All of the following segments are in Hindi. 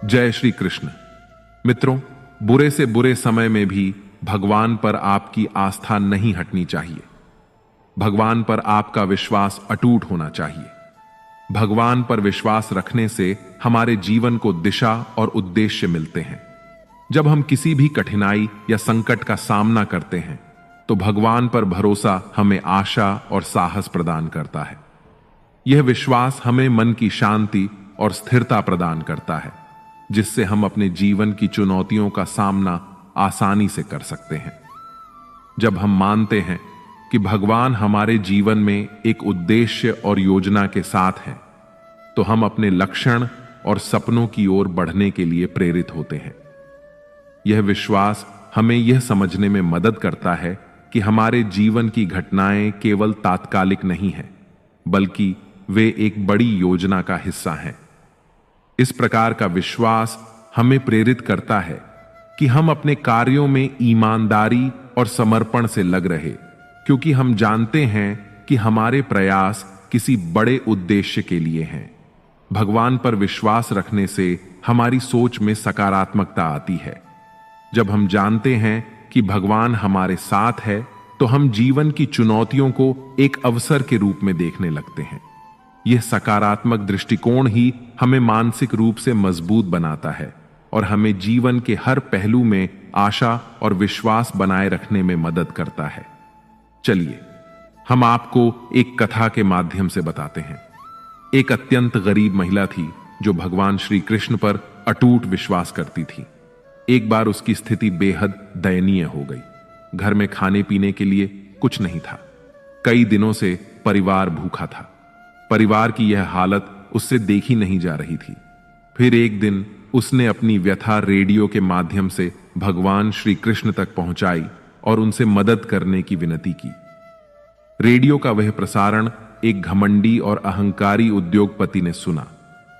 जय श्री कृष्ण। मित्रों, बुरे से बुरे समय में भी भगवान पर आपकी आस्था नहीं हटनी चाहिए। भगवान पर आपका विश्वास अटूट होना चाहिए। भगवान पर विश्वास रखने से हमारे जीवन को दिशा और उद्देश्य मिलते हैं। जब हम किसी भी कठिनाई या संकट का सामना करते हैं तो भगवान पर भरोसा हमें आशा और साहस प्रदान करता है। यह विश्वास हमें मन की शांति और स्थिरता प्रदान करता है, जिससे हम अपने जीवन की चुनौतियों का सामना आसानी से कर सकते हैं। जब हम मानते हैं कि भगवान हमारे जीवन में एक उद्देश्य और योजना के साथ हैं, तो हम अपने लक्ष्य और सपनों की ओर बढ़ने के लिए प्रेरित होते हैं। यह विश्वास हमें यह समझने में मदद करता है कि हमारे जीवन की घटनाएं केवल तात्कालिक नहीं हैं, बल्कि वे एक बड़ी योजना का हिस्सा हैं। इस प्रकार का विश्वास हमें प्रेरित करता है कि हम अपने कार्यों में ईमानदारी और समर्पण से लग रहे, क्योंकि हम जानते हैं कि हमारे प्रयास किसी बड़े उद्देश्य के लिए हैं। भगवान पर विश्वास रखने से हमारी सोच में सकारात्मकता आती है। जब हम जानते हैं कि भगवान हमारे साथ है, तो हम जीवन की चुनौतियों को एक अवसर के रूप में देखने लगते हैं। यह सकारात्मक दृष्टिकोण ही हमें मानसिक रूप से मजबूत बनाता है और हमें जीवन के हर पहलू में आशा और विश्वास बनाए रखने में मदद करता है। चलिए, हम आपको एक कथा के माध्यम से बताते हैं। एक अत्यंत गरीब महिला थी जो भगवान श्री कृष्ण पर अटूट विश्वास करती थी। एक बार उसकी स्थिति बेहद दयनीय हो गई। घर में खाने पीने के लिए कुछ नहीं था। कई दिनों से परिवार भूखा था। परिवार की यह हालत उससे देखी नहीं जा रही थी। फिर एक दिन उसने अपनी व्यथा रेडियो के माध्यम से भगवान श्री कृष्ण तक पहुंचाई और उनसे मदद करने की विनती की। रेडियो का वह प्रसारण एक घमंडी और अहंकारी उद्योगपति ने सुना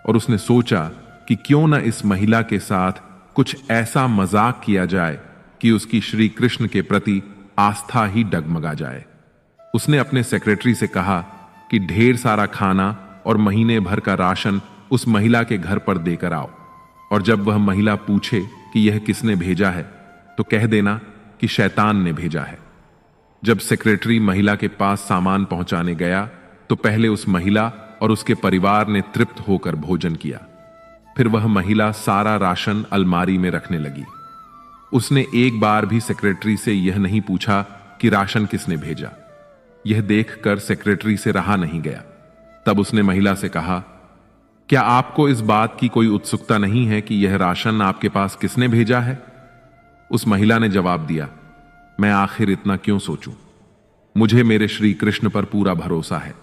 और उसने सोचा कि क्यों न इस महिला के साथ कुछ ऐसा मजाक किया जाए कि उसकी श्री कृष्ण के प्रति आस्था ही डगमगा जाए। उसने अपने सेक्रेटरी से कहा कि ढेर सारा खाना और महीने भर का राशन उस महिला के घर पर देकर आओ, और जब वह महिला पूछे कि यह किसने भेजा है तो कह देना कि शैतान ने भेजा है। जब सेक्रेटरी महिला के पास सामान पहुंचाने गया तो पहले उस महिला और उसके परिवार ने तृप्त होकर भोजन किया। फिर वह महिला सारा राशन अलमारी में रखने लगी। उसने एक बार भी सेक्रेटरी से यह नहीं पूछा कि राशन किसने भेजा। यह देखकर सेक्रेटरी से रहा नहीं गया। तब उसने महिला से कहा, क्या आपको इस बात की कोई उत्सुकता नहीं है कि यह राशन आपके पास किसने भेजा है? उस महिला ने जवाब दिया, मैं आखिर इतना क्यों सोचूं? मुझे मेरे श्री कृष्ण पर पूरा भरोसा है।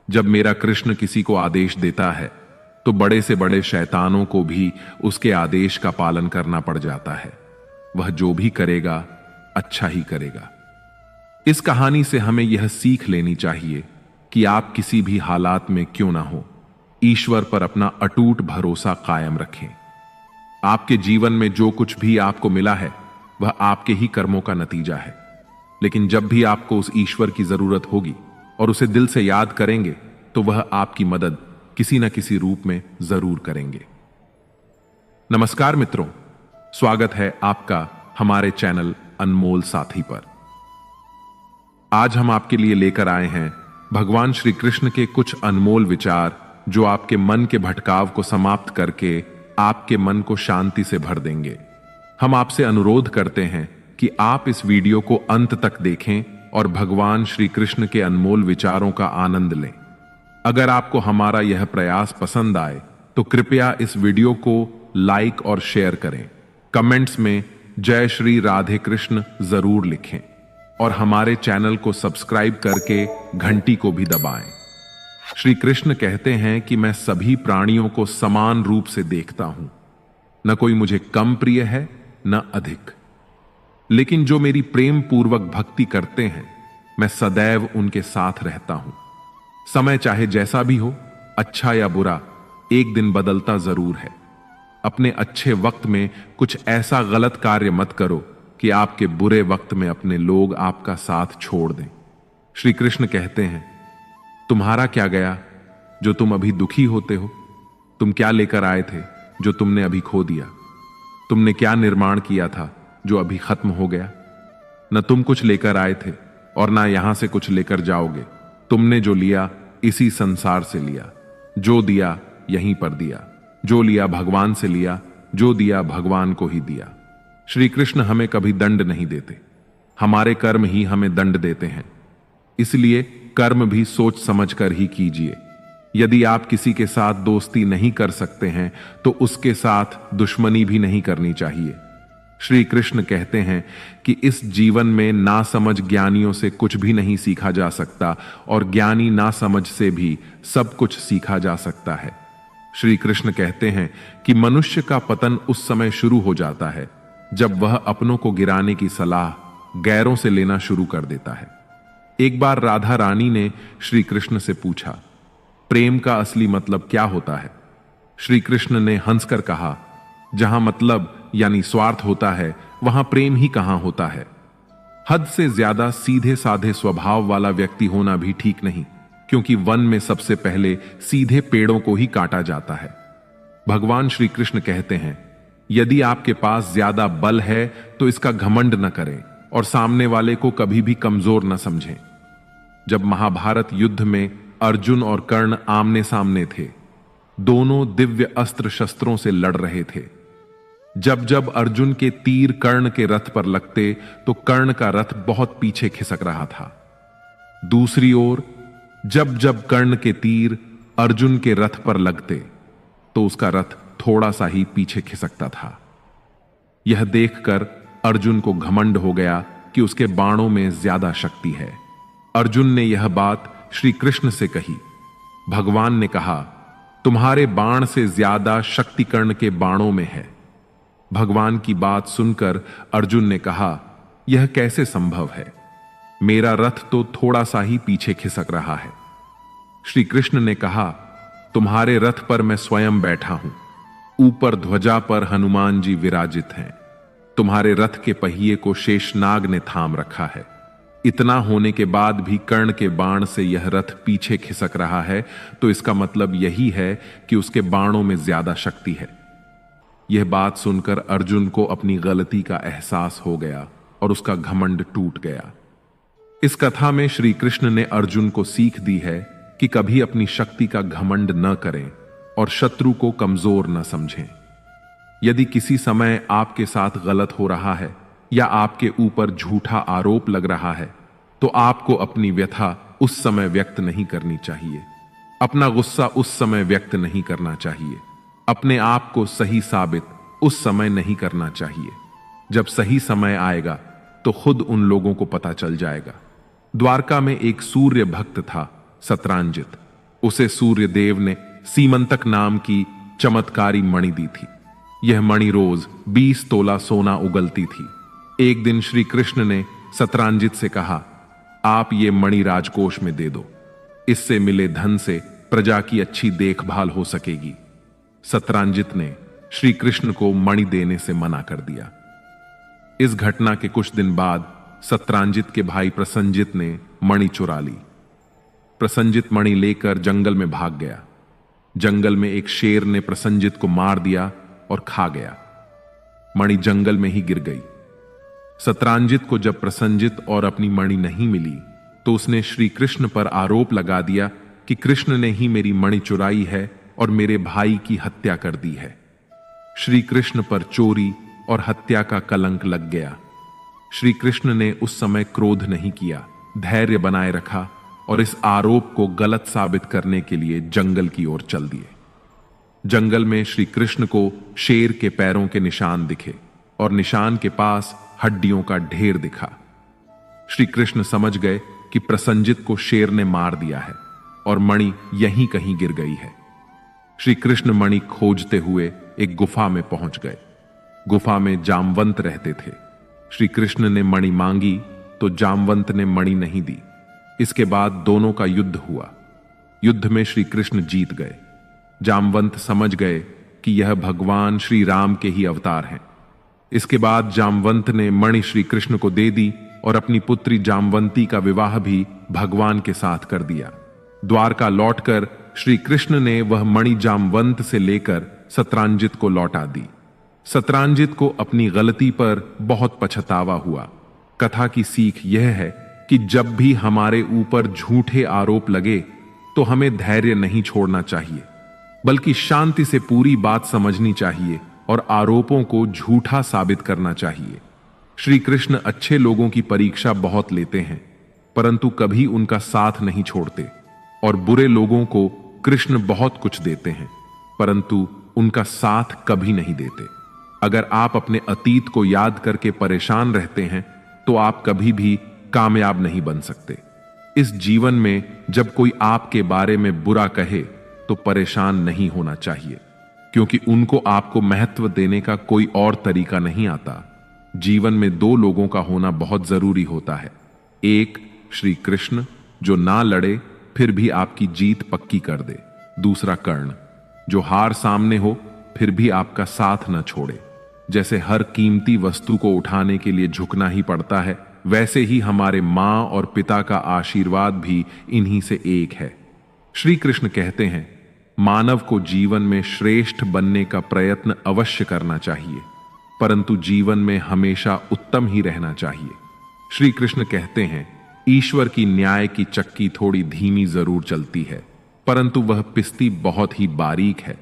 जब मेरा कृष्ण किसी को आदेश देता है तो बड़े से बड़े शैतानों को भी उसके आदेश का पालन करना पड़ जाता है। वह जो भी करेगा अच्छा ही करेगा। इस कहानी से हमें यह सीख लेनी चाहिए कि आप किसी भी हालात में क्यों ना हो, ईश्वर पर अपना अटूट भरोसा कायम रखें। आपके जीवन में जो कुछ भी आपको मिला है वह आपके ही कर्मों का नतीजा है। लेकिन जब भी आपको उस ईश्वर की जरूरत होगी और उसे दिल से याद करेंगे तो वह आपकी मदद किसी न किसी रूप में जरूर करेंगे। नमस्कार मित्रों, स्वागत है आपका हमारे चैनल अनमोल साथी पर। आज हम आपके लिए लेकर आए हैं भगवान श्री कृष्ण के कुछ अनमोल विचार जो आपके मन के भटकाव को समाप्त करके आपके मन को शांति से भर देंगे। हम आपसे अनुरोध करते हैं कि आप इस वीडियो को अंत तक देखें और भगवान श्री कृष्ण के अनमोल विचारों का आनंद लें। अगर आपको हमारा यह प्रयास पसंद आए तो कृपया इस वीडियो को लाइक और शेयर करें। कमेंट्स में जय श्री राधे कृष्ण जरूर लिखें और हमारे चैनल को सब्सक्राइब करके घंटी को भी दबाएं। श्री कृष्ण कहते हैं कि मैं सभी प्राणियों को समान रूप से देखता हूं। न कोई मुझे कम प्रिय है न अधिक, लेकिन जो मेरी प्रेम पूर्वक भक्ति करते हैं मैं सदैव उनके साथ रहता हूं। समय चाहे जैसा भी हो, अच्छा या बुरा, एक दिन बदलता जरूर है। अपने अच्छे वक्त में कुछ ऐसा गलत कार्य मत करो कि आपके बुरे वक्त में अपने लोग आपका साथ छोड़ दें। श्री कृष्ण कहते हैं, तुम्हारा क्या गया जो तुम अभी दुखी होते हो? तुम क्या लेकर आए थे जो तुमने अभी खो दिया? तुमने क्या निर्माण किया था जो अभी खत्म हो गया? न तुम कुछ लेकर आए थे और ना यहां से कुछ लेकर जाओगे। तुमने जो लिया इसी संसार से लिया, जो दिया यहीं पर दिया, जो लिया भगवान से लिया, जो दिया भगवान को ही दिया। श्री कृष्ण हमें कभी दंड नहीं देते, हमारे कर्म ही हमें दंड देते हैं। इसलिए कर्म भी सोच समझकर ही कीजिए। यदि आप किसी के साथ दोस्ती नहीं कर सकते हैं तो उसके साथ दुश्मनी भी नहीं करनी चाहिए। श्री कृष्ण कहते हैं कि इस जीवन में नासमझ ज्ञानियों से कुछ भी नहीं सीखा जा सकता और ज्ञानी नासमझ से भी सब कुछ सीखा जा सकता है। श्री कृष्ण कहते हैं कि मनुष्य का पतन उस समय शुरू हो जाता है जब वह अपनों को गिराने की सलाह गैरों से लेना शुरू कर देता है। एक बार राधा रानी ने श्री कृष्ण से पूछा, प्रेम का असली मतलब क्या होता है? श्री कृष्ण ने हंसकर कहा, जहां मतलब यानी स्वार्थ होता है वहां प्रेम ही कहां होता है। हद से ज्यादा सीधे साधे स्वभाव वाला व्यक्ति होना भी ठीक नहीं, क्योंकि वन में सबसे पहले सीधे पेड़ों को ही काटा जाता है। भगवान श्री कृष्ण कहते हैं, यदि आपके पास ज्यादा बल है तो इसका घमंड न करें और सामने वाले को कभी भी कमजोर न समझें। जब महाभारत युद्ध में अर्जुन और कर्ण आमने सामने थे, दोनों दिव्य अस्त्र शस्त्रों से लड़ रहे थे। जब जब अर्जुन के तीर कर्ण के रथ पर लगते तो कर्ण का रथ बहुत पीछे खिसक रहा था। दूसरी ओर जब जब कर्ण के तीर अर्जुन के रथ पर लगते तो उसका रथ थोड़ा सा ही पीछे खिसकता था। यह देखकर अर्जुन को घमंड हो गया कि उसके बाणों में ज्यादा शक्ति है। अर्जुन ने यह बात श्री कृष्ण से कही। भगवान ने कहा, तुम्हारे बाण से ज्यादा शक्ति कर्ण के बाणों में है। भगवान की बात सुनकर अर्जुन ने कहा, यह कैसे संभव है? मेरा रथ तो थोड़ा सा ही पीछे खिसक रहा है। श्री कृष्ण ने कहा, तुम्हारे रथ पर मैं स्वयं बैठा हूं, ऊपर ध्वजा पर हनुमान जी विराजित हैं। तुम्हारे रथ के पहिए को शेषनाग ने थाम रखा है। इतना होने के बाद भी कर्ण के बाण से यह रथ पीछे खिसक रहा है, तो इसका मतलब यही है कि उसके बाणों में ज्यादा शक्ति है। यह बात सुनकर अर्जुन को अपनी गलती का एहसास हो गया और उसका घमंड टूट गया। इस कथा में श्री कृष्ण ने अर्जुन को सीख दी है कि कभी अपनी शक्ति का घमंड न करें और शत्रु को कमजोर न समझें। यदि किसी समय आपके साथ गलत हो रहा है या आपके ऊपर झूठा आरोप लग रहा है तो आपको अपनी व्यथा उस समय व्यक्त नहीं करनी चाहिए, अपना गुस्सा उस समय व्यक्त नहीं करना चाहिए, अपने आप को सही साबित उस समय नहीं करना चाहिए। जब सही समय आएगा तो खुद उन लोगों को पता चल जाएगा। द्वारका में एक सूर्य भक्त था, सतरांजित। उसे सूर्य देव ने सीमंतक नाम की चमत्कारी मणि दी थी। यह मणि रोज 20 तोला सोना उगलती थी। एक दिन श्री कृष्ण ने सतरांजित से कहा, आप ये मणि राजकोष में दे दो, इससे मिले धन से प्रजा की अच्छी देखभाल हो सकेगी। सतरांजित ने श्री कृष्ण को मणि देने से मना कर दिया। इस घटना के कुछ दिन बाद सतरांजित के भाई प्रसंजित ने मणि चुरा ली। प्रसंजित मणि लेकर जंगल में भाग गया। जंगल में एक शेर ने प्रसंजित को मार दिया और खा गया। मणि जंगल में ही गिर गई। सतरांजित को जब प्रसंजित और अपनी मणि नहीं मिली तो उसने श्री कृष्ण पर आरोप लगा दिया कि कृष्ण ने ही मेरी मणि चुराई है और मेरे भाई की हत्या कर दी है। श्री कृष्ण पर चोरी और हत्या का कलंक लग गया। श्री कृष्ण ने उस समय क्रोध नहीं किया, धैर्य बनाए रखा और इस आरोप को गलत साबित करने के लिए जंगल की ओर चल दिए। जंगल में श्री कृष्ण को शेर के पैरों के निशान दिखे और निशान के पास हड्डियों का ढेर दिखा। श्री कृष्ण समझ गए कि प्रसंजित को शेर ने मार दिया है और मणि यहीं कहीं गिर गई है। श्री कृष्ण मणि खोजते हुए एक गुफा में पहुंच गए। गुफा में जामवंत रहते थे। श्री कृष्ण ने मणि मांगी तो जामवंत ने मणि नहीं दी। इसके बाद दोनों का युद्ध हुआ। युद्ध में श्री कृष्ण जीत गए। जामवंत समझ गए कि यह भगवान श्री राम के ही अवतार हैं। इसके बाद जामवंत ने मणि श्री कृष्ण को दे दी और अपनी पुत्री जामवंती का विवाह भी भगवान के साथ कर दिया। द्वारका लौटकर श्री कृष्ण ने वह मणि जामवंत से लेकर सत्रांजित को लौटा दी। सत्रांजित को अपनी गलती पर बहुत पछतावा हुआ। कथा की सीख यह है कि जब भी हमारे ऊपर झूठे आरोप लगे तो हमें धैर्य नहीं छोड़ना चाहिए, बल्कि शांति से पूरी बात समझनी चाहिए और आरोपों को झूठा साबित करना चाहिए। श्री कृष्ण अच्छे लोगों की परीक्षा बहुत लेते हैं, परंतु कभी उनका साथ नहीं छोड़ते, और बुरे लोगों को कृष्ण बहुत कुछ देते हैं, परंतु उनका साथ कभी नहीं देते। अगर आप अपने अतीत को याद करके परेशान रहते हैं तो आप कभी भी कामयाब नहीं बन सकते। इस जीवन में जब कोई आपके बारे में बुरा कहे तो परेशान नहीं होना चाहिए, क्योंकि उनको आपको महत्व देने का कोई और तरीका नहीं आता। जीवन में दो लोगों का होना बहुत जरूरी होता है। एक श्री कृष्ण, जो ना लड़े फिर भी आपकी जीत पक्की कर दे। दूसरा कर्ण, जो हार सामने हो फिर भी आपका साथ न छोड़े। जैसे हर कीमती वस्तु को उठाने के लिए झुकना ही पड़ता है, वैसे ही हमारे मां और पिता का आशीर्वाद भी इन्हीं से एक है। श्री कृष्ण कहते हैं, मानव को जीवन में श्रेष्ठ बनने का प्रयत्न अवश्य करना चाहिए, परंतु जीवन में हमेशा उत्तम ही रहना चाहिए। श्री कृष्ण कहते हैं, ईश्वर की न्याय की चक्की थोड़ी धीमी जरूर चलती है, परंतु वह पिसती बहुत ही बारीक है।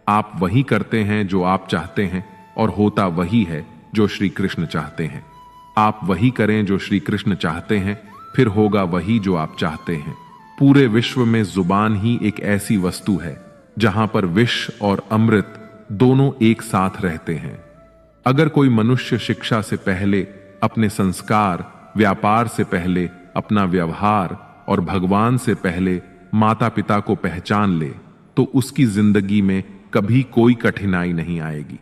आप वही करते हैं जो आप चाहते हैं, और होता वही है जो श्री कृष्ण चाहते हैं। आप वही करें जो श्री कृष्ण चाहते हैं, फिर होगा वही जो आप चाहते हैं। पूरे विश्व में जुबान ही एक ऐसी वस्तु है जहां पर विष और अमृत दोनों एक साथ रहते हैं। अगर कोई मनुष्य शिक्षा से पहले अपने संस्कार, व्यापार से पहले अपना व्यवहार और भगवान से पहले माता पिता को पहचान ले तो उसकी जिंदगी में कभी कोई कठिनाई नहीं आएगी।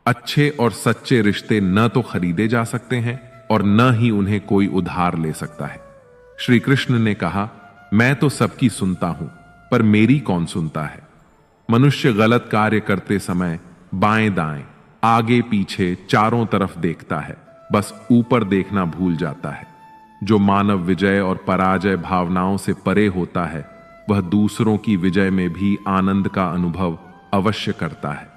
अच्छे और सच्चे रिश्ते न तो खरीदे जा सकते हैं और न ही उन्हें कोई उधार ले सकता है। श्री कृष्ण ने कहा, मैं तो सबकी सुनता हूं, पर मेरी कौन सुनता है। मनुष्य गलत कार्य करते समय बाएं दाएं, आगे पीछे चारों तरफ देखता है, बस ऊपर देखना भूल जाता है। जो मानव विजय और पराजय भावनाओं से परे होता है, वह दूसरों की विजय में भी आनंद का अनुभव अवश्य करता है।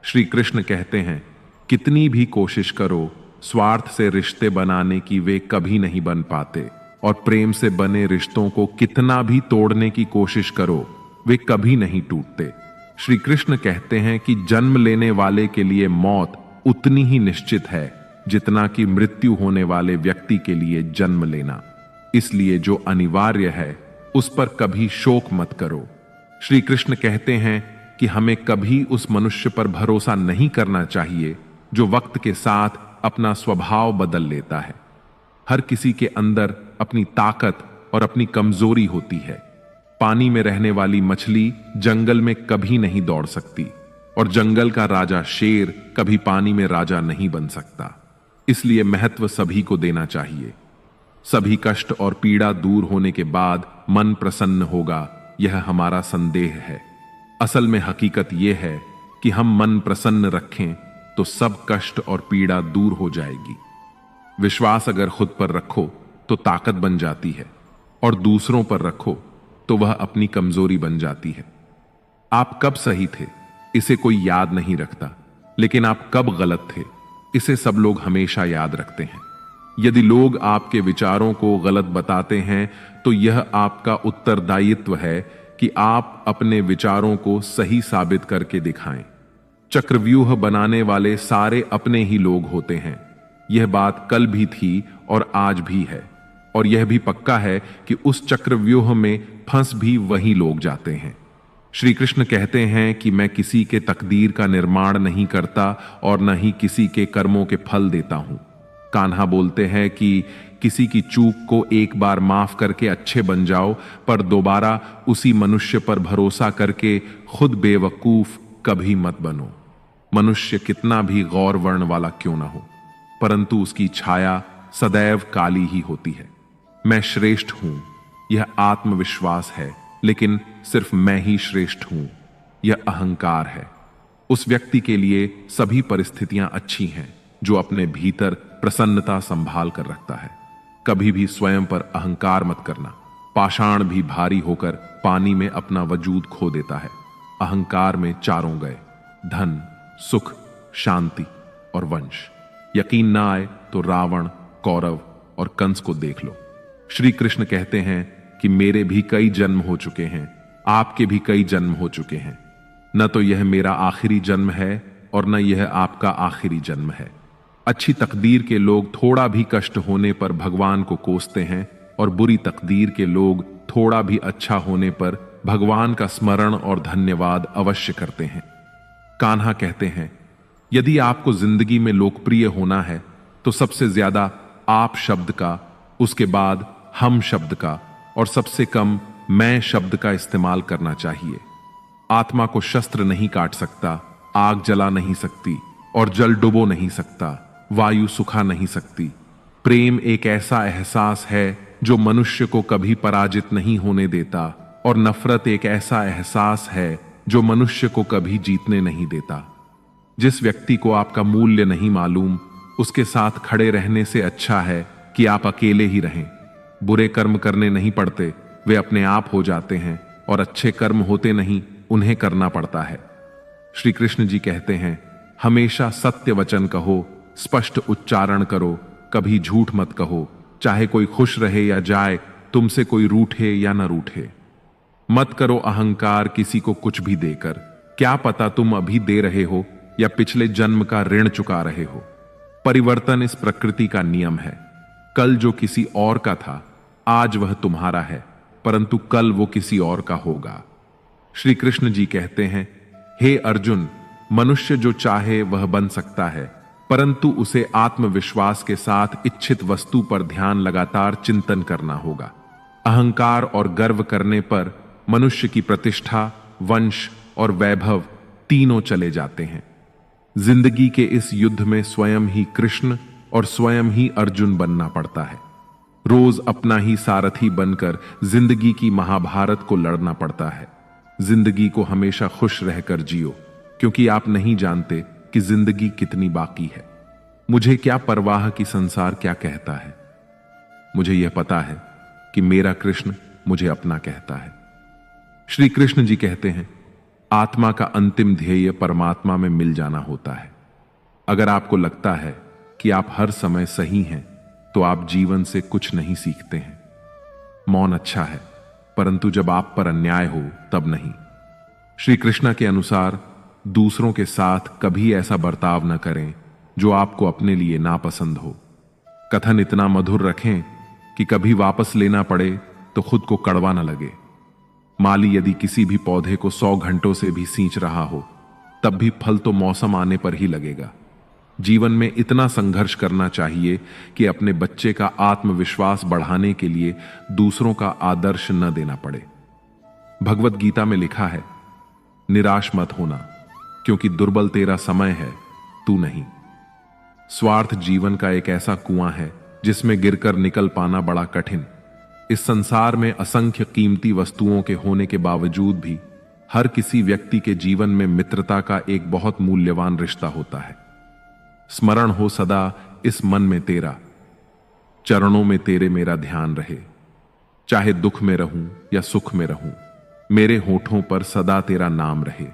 श्री कृष्ण कहते हैं, कितनी भी कोशिश करो, स्वार्थ से रिश्ते बनाने की वे कभी नहीं बन पाते, और प्रेम से बने रिश्तों को कितना भी तोड़ने की कोशिश करो, वे कभी नहीं टूटते। श्री कृष्ण कहते हैं कि जन्म लेने वाले के लिए मौत उतनी ही निश्चित है जितना कि मृत्यु होने वाले व्यक्ति के लिए जन्म लेना। इसलिए जो अनिवार्य है उस पर कभी शोक मत करो। श्री कृष्ण कहते हैं कि हमें कभी उस मनुष्य पर भरोसा नहीं करना चाहिए जो वक्त के साथ अपना स्वभाव बदल लेता है। हर किसी के अंदर अपनी ताकत और अपनी कमजोरी होती है। पानी में रहने वाली मछली जंगल में कभी नहीं दौड़ सकती, और जंगल का राजा शेर कभी पानी में राजा नहीं बन सकता। इसलिए महत्व सभी को देना चाहिए। सभी कष्ट और पीड़ा दूर होने के बाद मन प्रसन्न होगा, यह हमारा संदेह है। असल में हकीकत यह है कि हम मन प्रसन्न रखें तो सब कष्ट और पीड़ा दूर हो जाएगी। विश्वास अगर खुद पर रखो तो ताकत बन जाती है, और दूसरों पर रखो तो वह अपनी कमजोरी बन जाती है। आप कब सही थे इसे कोई याद नहीं रखता, लेकिन आप कब गलत थे इसे सब लोग हमेशा याद रखते हैं। यदि लोग आपके विचारों को गलत बताते हैं तो यह आपका उत्तरदायित्व है कि आप अपने विचारों को सही साबित करके दिखाएं। चक्रव्यूह बनाने वाले सारे अपने ही लोग होते हैं। यह बात कल भी थी और आज भी है, और यह भी पक्का है कि उस चक्रव्यूह में फंस भी वही लोग जाते हैं। श्री कृष्ण कहते हैं कि मैं किसी के तकदीर का निर्माण नहीं करता और न ही किसी के कर्मों के फल देता हूं। कान्हा बोलते हैं कि किसी की चूक को एक बार माफ करके अच्छे बन जाओ, पर दोबारा उसी मनुष्य पर भरोसा करके खुद बेवकूफ कभी मत बनो। मनुष्य कितना भी गौर वर्ण वाला क्यों ना हो, परंतु उसकी छाया सदैव काली ही होती है। मैं श्रेष्ठ हूं, यह आत्मविश्वास है, लेकिन सिर्फ मैं ही श्रेष्ठ हूं, यह अहंकार है। उस व्यक्ति के लिए सभी परिस्थितियां अच्छी हैं जो अपने भीतर प्रसन्नता संभाल कर रखता है। कभी भी स्वयं पर अहंकार मत करना। पाषाण भी भारी होकर पानी में अपना वजूद खो देता है। अहंकार में चारों गए। धन, सुख, शांति और वंश। यकीन ना आए तो रावण, कौरव और कंस को देख लो। श्री कृष्ण कहते हैं कि मेरे भी कई जन्म हो चुके हैं, आपके भी कई जन्म हो चुके हैं। न तो यह मेरा आखिरी जन्म है और न यह आपका आखिरी जन्म है। अच्छी तकदीर के लोग थोड़ा भी कष्ट होने पर भगवान को कोसते हैं और बुरी तकदीर के लोग थोड़ा भी अच्छा होने पर भगवान का स्मरण और धन्यवाद अवश्य करते हैं। कान्हा कहते हैं, यदि आपको जिंदगी में लोकप्रिय होना है तो सबसे ज्यादा आप शब्द का, उसके बाद हम शब्द का और सबसे कम मैं शब्द का इस्तेमाल करना चाहिए। आत्मा को शस्त्र नहीं काट सकता, आग जला नहीं सकती और जल डुबो नहीं सकता, वायु सुखा नहीं सकती। प्रेम एक ऐसा एहसास है जो मनुष्य को कभी पराजित नहीं होने देता और नफरत एक ऐसा एहसास है जो मनुष्य को कभी जीतने नहीं देता। जिस व्यक्ति को आपका मूल्य नहीं मालूम, उसके साथ खड़े रहने से अच्छा है कि आप अकेले ही रहें। बुरे कर्म करने नहीं पड़ते, वे अपने आप हो जाते हैं, और अच्छे कर्म होते नहीं, उन्हें करना पड़ता है। श्री कृष्ण जी कहते हैं, हमेशा सत्य वचन कहो, स्पष्ट उच्चारण करो, कभी झूठ मत कहो। चाहे कोई खुश रहे या जाए, तुमसे कोई रूठे या न रूठे। मत करो अहंकार किसी को कुछ भी देकर। क्या पता तुम अभी दे रहे हो या पिछले जन्म का ऋण चुका रहे हो। परिवर्तन इस प्रकृति का नियम है। कल जो किसी और का था, आज वह तुम्हारा है, परंतु कल वो किसी और का होगा। श्री कृष्ण जी कहते हैं, हे अर्जुन, मनुष्य जो चाहे वह बन सकता है, परंतु उसे आत्मविश्वास के साथ इच्छित वस्तु पर ध्यान लगातार चिंतन करना होगा। अहंकार और गर्व करने पर मनुष्य की प्रतिष्ठा, वंश और वैभव तीनों चले जाते हैं। जिंदगी के इस युद्ध में स्वयं ही कृष्ण और स्वयं ही अर्जुन बनना पड़ता है। रोज अपना ही सारथी बनकर जिंदगी की महाभारत को लड़ना पड़ता है। जिंदगी को हमेशा खुश रहकर जियो, क्योंकि आप नहीं जानते कि जिंदगी कितनी बाकी है। मुझे क्या परवाह कि संसार क्या कहता है। मुझे यह पता है कि मेरा कृष्ण मुझे अपना कहता है। श्री कृष्ण जी कहते हैं, आत्मा का अंतिम ध्येय परमात्मा में मिल जाना होता है। अगर आपको लगता है कि आप हर समय सही हैं, तो आप जीवन से कुछ नहीं सीखते हैं। मौन अच्छा है, परंतु जब आप पर अन्याय हो तब नहीं। श्री कृष्ण के अनुसार दूसरों के साथ कभी ऐसा बर्ताव न करें जो आपको अपने लिए नापसंद हो। कथन इतना मधुर रखें कि कभी वापस लेना पड़े तो खुद को कड़वा न लगे। माली यदि किसी भी पौधे को 100 घंटों से भी सींच रहा हो, तब भी फल तो मौसम आने पर ही लगेगा। जीवन में इतना संघर्ष करना चाहिए कि अपने बच्चे का आत्मविश्वास बढ़ाने के लिए दूसरों का आदर्श न देना पड़े। भगवत गीता में लिखा है, निराश मत होना, क्योंकि दुर्बल तेरा समय है, तू नहीं। स्वार्थ जीवन का एक ऐसा कुआं है जिसमें गिरकर निकल पाना बड़ा कठिन। इस संसार में असंख्य कीमती वस्तुओं के होने के बावजूद भी हर किसी व्यक्ति के जीवन में मित्रता का एक बहुत मूल्यवान रिश्ता होता है। स्मरण हो सदा इस मन में तेरा, चरणों में तेरे मेरा ध्यान रहे। चाहे दुख में रहूं या सुख में रहूं, मेरे होठों पर सदा तेरा नाम रहे।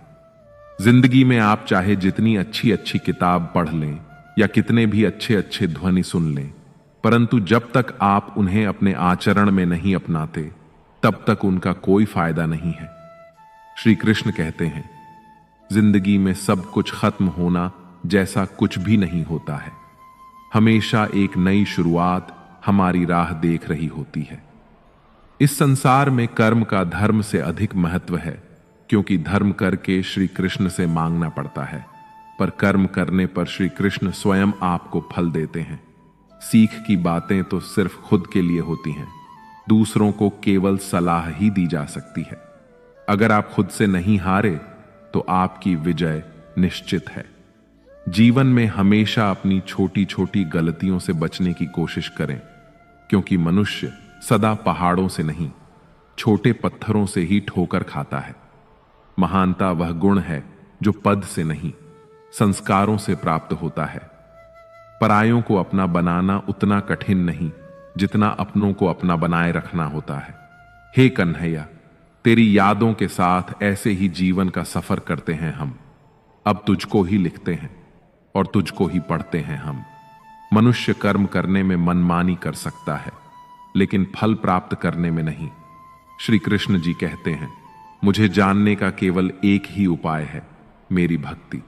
जिंदगी में आप चाहे जितनी अच्छी अच्छी किताब पढ़ लें या कितने भी अच्छे अच्छे ध्वनि सुन लें, परंतु जब तक आप उन्हें अपने आचरण में नहीं अपनाते, तब तक उनका कोई फायदा नहीं है। श्री कृष्ण कहते हैं, जिंदगी में सब कुछ खत्म होना जैसा कुछ भी नहीं होता है। हमेशा एक नई शुरुआत हमारी राह देख रही होती है। इस संसार में कर्म का धर्म से अधिक महत्व है, क्योंकि धर्म करके श्री कृष्ण से मांगना पड़ता है, पर कर्म करने पर श्री कृष्ण स्वयं आपको फल देते हैं। सीख की बातें तो सिर्फ खुद के लिए होती हैं, दूसरों को केवल सलाह ही दी जा सकती है। अगर आप खुद से नहीं हारे तो आपकी विजय निश्चित है। जीवन में हमेशा अपनी छोटी छोटी गलतियों से बचने की कोशिश करें, क्योंकि मनुष्य सदा पहाड़ों से नहीं, छोटे पत्थरों से ही ठोकर खाता है। महानता वह गुण है जो पद से नहीं, संस्कारों से प्राप्त होता है। परायों को अपना बनाना उतना कठिन नहीं जितना अपनों को अपना बनाए रखना होता है। हे कन्हैया, तेरी यादों के साथ ऐसे ही जीवन का सफर करते हैं हम। अब तुझको ही लिखते हैं और तुझको ही पढ़ते हैं हम। मनुष्य कर्म करने में मनमानी कर सकता है, लेकिन फल प्राप्त करने में नहीं। श्री कृष्ण जी कहते हैं, मुझे जानने का केवल एक ही उपाय है, मेरी भक्ति।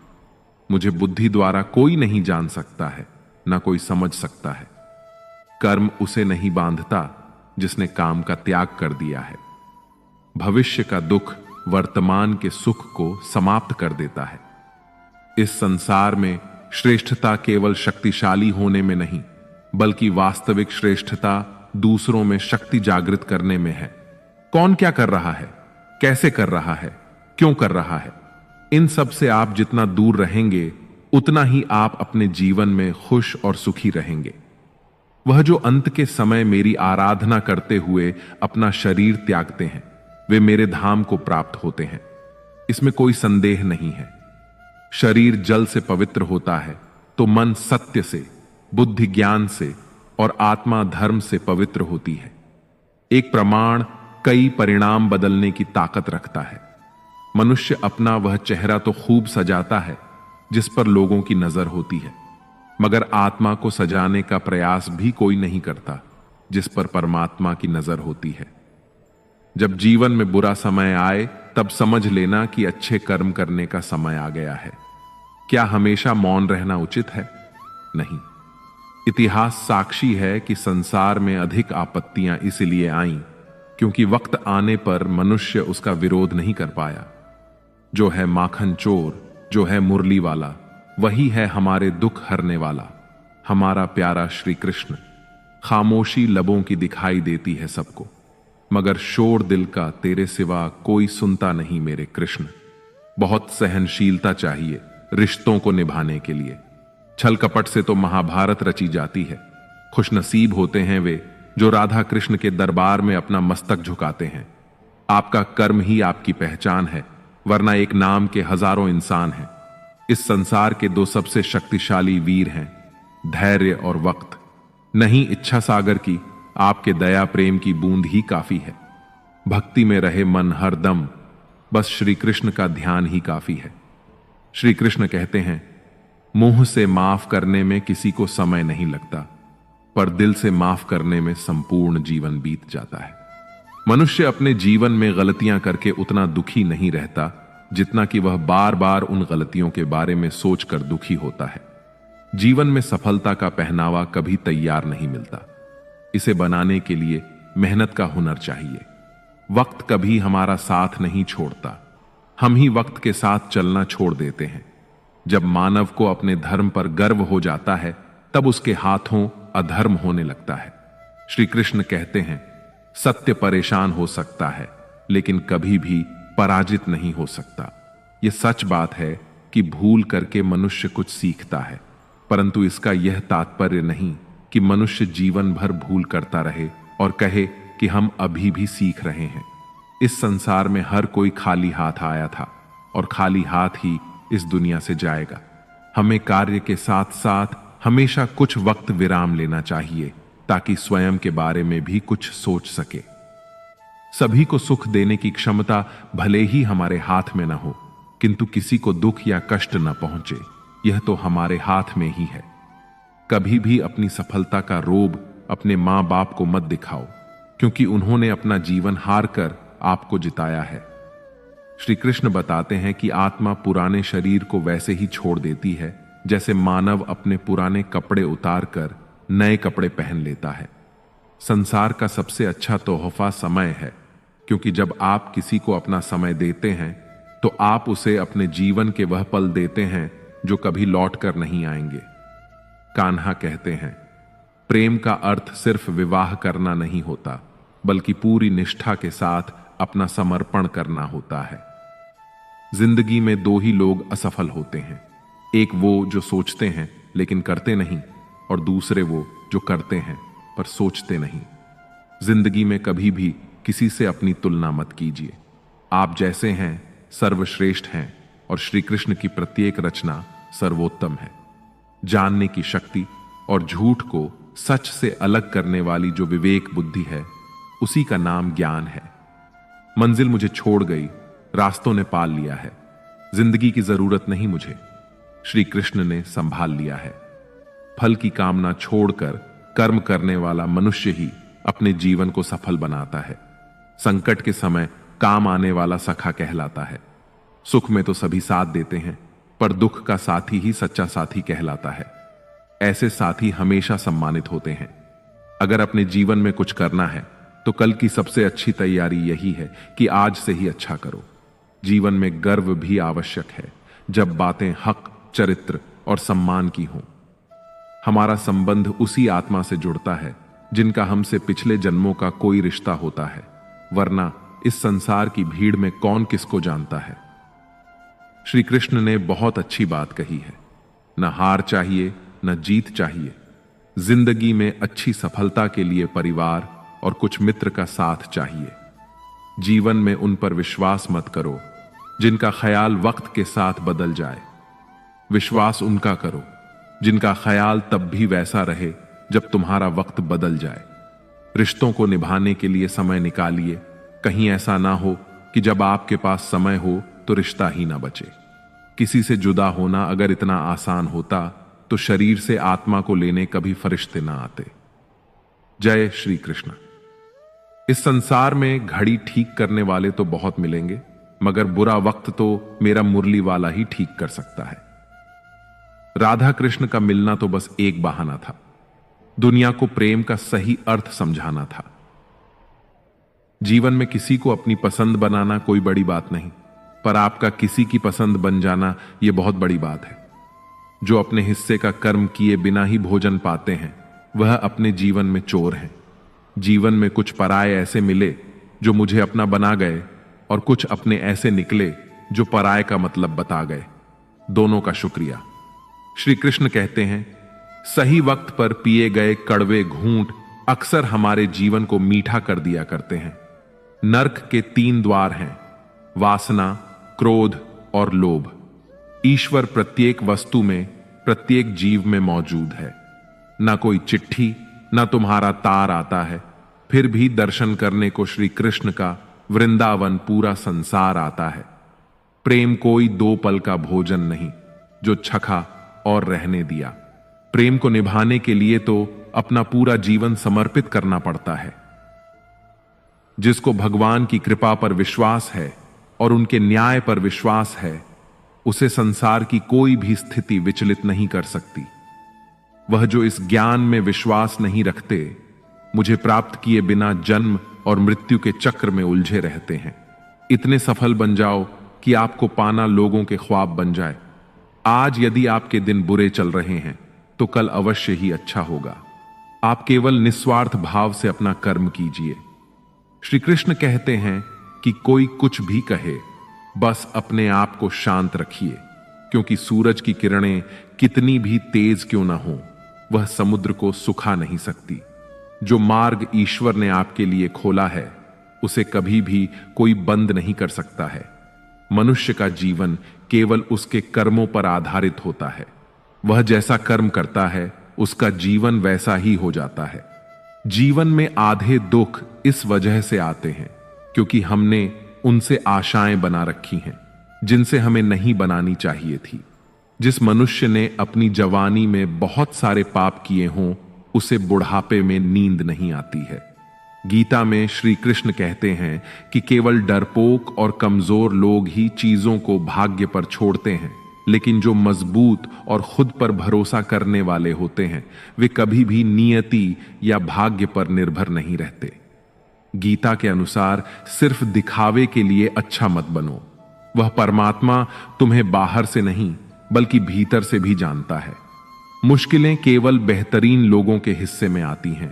मुझे बुद्धि द्वारा कोई नहीं जान सकता है, ना कोई समझ सकता है। कर्म उसे नहीं बांधता जिसने काम का त्याग कर दिया है। भविष्य का दुख वर्तमान के सुख को समाप्त कर देता है। इस संसार में श्रेष्ठता केवल शक्तिशाली होने में नहीं, बल्कि वास्तविक श्रेष्ठता दूसरों में शक्ति जागृत करने में है। कौन क्या कर रहा है, कैसे कर रहा है, क्यों कर रहा है, इन सब से आप जितना दूर रहेंगे उतना ही आप अपने जीवन में खुश और सुखी रहेंगे। वह जो अंत के समय मेरी आराधना करते हुए अपना शरीर त्यागते हैं, वे मेरे धाम को प्राप्त होते हैं, इसमें कोई संदेह नहीं है। शरीर जल से पवित्र होता है तो मन सत्य से, बुद्धि ज्ञान से और आत्मा धर्म से पवित्र होती है। एक प्रमाण कई परिणाम बदलने की ताकत रखता है। मनुष्य अपना वह चेहरा तो खूब सजाता है जिस पर लोगों की नजर होती है, मगर आत्मा को सजाने का प्रयास भी कोई नहीं करता जिस पर परमात्मा की नजर होती है। जब जीवन में बुरा समय आए तब समझ लेना कि अच्छे कर्म करने का समय आ गया है। क्या हमेशा मौन रहना उचित है? नहीं। इतिहास साक्षी है कि संसार में अधिक आपत्तियां इसलिए आईं क्योंकि वक्त आने पर मनुष्य उसका विरोध नहीं कर पाया। जो है माखन चोर, जो है मुरली वाला, वही है हमारे दुख हरने वाला, हमारा प्यारा श्री कृष्ण। खामोशी लबों की दिखाई देती है सबको, मगर शोर दिल का तेरे सिवा कोई सुनता नहीं मेरे कृष्ण। बहुत सहनशीलता चाहिए रिश्तों को निभाने के लिए। छल कपट से तो महाभारत रची जाती है। खुशनसीब होते हैं वे जो राधा कृष्ण के दरबार में अपना मस्तक झुकाते हैं। आपका कर्म ही आपकी पहचान है, वरना एक नाम के हजारों इंसान हैं। इस संसार के दो सबसे शक्तिशाली वीर हैं, धैर्य और वक्त। नहीं इच्छा सागर की, आपके दया प्रेम की बूंद ही काफी है। भक्ति में रहे मन हरदम, बस श्री कृष्ण का ध्यान ही काफी है। श्री कृष्ण कहते हैं, मुंह से माफ करने में किसी को समय नहीं लगता, पर दिल से माफ करने में संपूर्ण जीवन बीत जाता है। मनुष्य अपने जीवन में गलतियां करके उतना दुखी नहीं रहता जितना कि वह बार बार उन गलतियों के बारे में सोचकर दुखी होता है। जीवन में सफलता का पहनावा कभी तैयार नहीं मिलता, इसे बनाने के लिए मेहनत का हुनर चाहिए। वक्त कभी हमारा साथ नहीं छोड़ता, हम ही वक्त के साथ चलना छोड़ देते हैं। जब मानव को अपने धर्म पर गर्व हो जाता है तब उसके हाथों अधर्म होने लगता है। श्री कृष्ण कहते हैं, सत्य परेशान हो सकता है लेकिन कभी भी पराजित नहीं हो सकता। यह सच बात है कि भूल करके मनुष्य कुछ सीखता है, परंतु इसका यह तात्पर्य नहीं कि मनुष्य जीवन भर भूल करता रहे और कहे कि हम अभी भी सीख रहे हैं। इस संसार में हर कोई खाली हाथ आया था और खाली हाथ ही इस दुनिया से जाएगा। हमें कार्य के साथ साथ हमेशा कुछ वक्त विराम लेना चाहिए ताकि स्वयं के बारे में भी कुछ सोच सके। सभी को सुख देने की क्षमता भले ही हमारे हाथ में न हो, किंतु किसी को दुख या कष्ट न पहुंचे, यह तो हमारे हाथ में ही है। कभी भी अपनी सफलता का रोब अपने मां बाप को मत दिखाओ, क्योंकि उन्होंने अपना जीवन हार कर आपको जिताया है। श्री कृष्ण बताते हैं कि आत्मा पुराने शरीर को वैसे ही छोड़ देती है जैसे मानव अपने पुराने कपड़े उतार कर नए कपड़े पहन लेता है। संसार का सबसे अच्छा तोहफा समय है, क्योंकि जब आप किसी को अपना समय देते हैं तो आप उसे अपने जीवन के वह पल देते हैं जो कभी लौट कर नहीं आएंगे। कान्हा कहते हैं, प्रेम का अर्थ सिर्फ विवाह करना नहीं होता, बल्कि पूरी निष्ठा के साथ अपना समर्पण करना होता है। जिंदगी में दो ही लोग असफल होते हैं, एक वो जो सोचते हैं लेकिन करते नहीं, और दूसरे वो जो करते हैं पर सोचते नहीं। जिंदगी में कभी भी किसी से अपनी तुलना मत कीजिए। आप जैसे हैं सर्वश्रेष्ठ हैं और श्री कृष्ण की प्रत्येक रचना सर्वोत्तम है। जानने की शक्ति और झूठ को सच से अलग करने वाली जो विवेक बुद्धि है, उसी का नाम ज्ञान है। मंजिल मुझे छोड़ गई, रास्तों ने पाल लिया है, जिंदगी की जरूरत नहीं मुझे, श्री कृष्ण ने संभाल लिया है। फल की कामना छोड़कर कर्म करने वाला मनुष्य ही अपने जीवन को सफल बनाता है। संकट के समय काम आने वाला सखा कहलाता है। सुख में तो सभी साथ देते हैं, पर दुख का साथी ही सच्चा साथी कहलाता है। ऐसे साथी हमेशा सम्मानित होते हैं। अगर अपने जीवन में कुछ करना है तो कल की सबसे अच्छी तैयारी यही है कि आज से ही अच्छा करो। जीवन में गर्व भी आवश्यक है जब बातें हक, चरित्र और सम्मान की हों। हमारा संबंध उसी आत्मा से जुड़ता है जिनका हमसे पिछले जन्मों का कोई रिश्ता होता है, वरना इस संसार की भीड़ में कौन किसको जानता है। श्री कृष्ण ने बहुत अच्छी बात कही है, न हार चाहिए न जीत चाहिए। जिंदगी में अच्छी सफलता के लिए परिवार और कुछ मित्र का साथ चाहिए। जीवन में उन पर विश्वास मत करो जिनका ख्याल वक्त के साथ बदल जाए। विश्वास उनका करो जिनका ख्याल तब भी वैसा रहे जब तुम्हारा वक्त बदल जाए। रिश्तों को निभाने के लिए समय निकालिए। कहीं ऐसा ना हो कि जब आपके पास समय हो तो रिश्ता ही ना बचे। किसी से जुदा होना अगर इतना आसान होता तो शरीर से आत्मा को लेने कभी फरिश्ते ना आते। जय श्री कृष्ण। इस संसार में घड़ी ठीक करने वाले तो बहुत मिलेंगे, मगर बुरा वक्त तो मेरा मुरली वाला ही ठीक कर सकता है। राधा कृष्ण का मिलना तो बस एक बहाना था। दुनिया को प्रेम का सही अर्थ समझाना था। जीवन में किसी को अपनी पसंद बनाना कोई बड़ी बात नहीं, पर आपका किसी की पसंद बन जाना यह बहुत बड़ी बात है। जो अपने हिस्से का कर्म किए बिना ही भोजन पाते हैं वह अपने जीवन में चोर हैं। जीवन में कुछ पराये ऐसे मिले जो मुझे अपना बना गए, और कुछ अपने ऐसे निकले जो पराये का मतलब बता गए। दोनों का शुक्रिया। श्री कृष्ण कहते हैं, सही वक्त पर पिए गए कड़वे घूंट अक्सर हमारे जीवन को मीठा कर दिया करते हैं। नर्क के 3 द्वार हैं, वासना, क्रोध और लोभ। ईश्वर प्रत्येक वस्तु में, प्रत्येक जीव में मौजूद है। ना कोई चिट्ठी, ना तुम्हारा तार आता है, फिर भी दर्शन करने को श्री कृष्ण का वृंदावन पूरा संसार आता है। प्रेम कोई 2 पल का भोजन नहीं जो छका और रहने दिया। प्रेम को निभाने के लिए तो अपना पूरा जीवन समर्पित करना पड़ता है। जिसको भगवान की कृपा पर विश्वास है और उनके न्याय पर विश्वास है, उसे संसार की कोई भी स्थिति विचलित नहीं कर सकती। वह जो इस ज्ञान में विश्वास नहीं रखते, मुझे प्राप्त किए बिना जन्म और मृत्यु के चक्र में उलझे रहते हैं। इतने सफल बन जाओ कि आपको पाना लोगों के ख्वाब बन जाए। आज यदि आपके दिन बुरे चल रहे हैं तो कल अवश्य ही अच्छा होगा। आप केवल निस्वार्थ भाव से अपना कर्म कीजिए। श्री कृष्ण कहते हैं कि कोई कुछ भी कहे, बस अपने आप को शांत रखिए, क्योंकि सूरज की किरणें कितनी भी तेज क्यों ना हो, वह समुद्र को सुखा नहीं सकती। जो मार्ग ईश्वर ने आपके लिए खोला है उसे कभी भी कोई बंद नहीं कर सकता है। मनुष्य का जीवन केवल उसके कर्मों पर आधारित होता है। वह जैसा कर्म करता है उसका जीवन वैसा ही हो जाता है। जीवन में आधे दुख इस वजह से आते हैं क्योंकि हमने उनसे आशाएं बना रखी हैं जिनसे हमें नहीं बनानी चाहिए थी। जिस मनुष्य ने अपनी जवानी में बहुत सारे पाप किए हों उसे बुढ़ापे में नींद नहीं आती है। गीता में श्री कृष्ण कहते हैं कि केवल डरपोक और कमजोर लोग ही चीजों को भाग्य पर छोड़ते हैं, लेकिन जो मजबूत और खुद पर भरोसा करने वाले होते हैं वे कभी भी नियति या भाग्य पर निर्भर नहीं रहते। गीता के अनुसार सिर्फ दिखावे के लिए अच्छा मत बनो। वह परमात्मा तुम्हें बाहर से नहीं बल्कि भीतर से भी जानता है। मुश्किलें केवल बेहतरीन लोगों के हिस्से में आती हैं,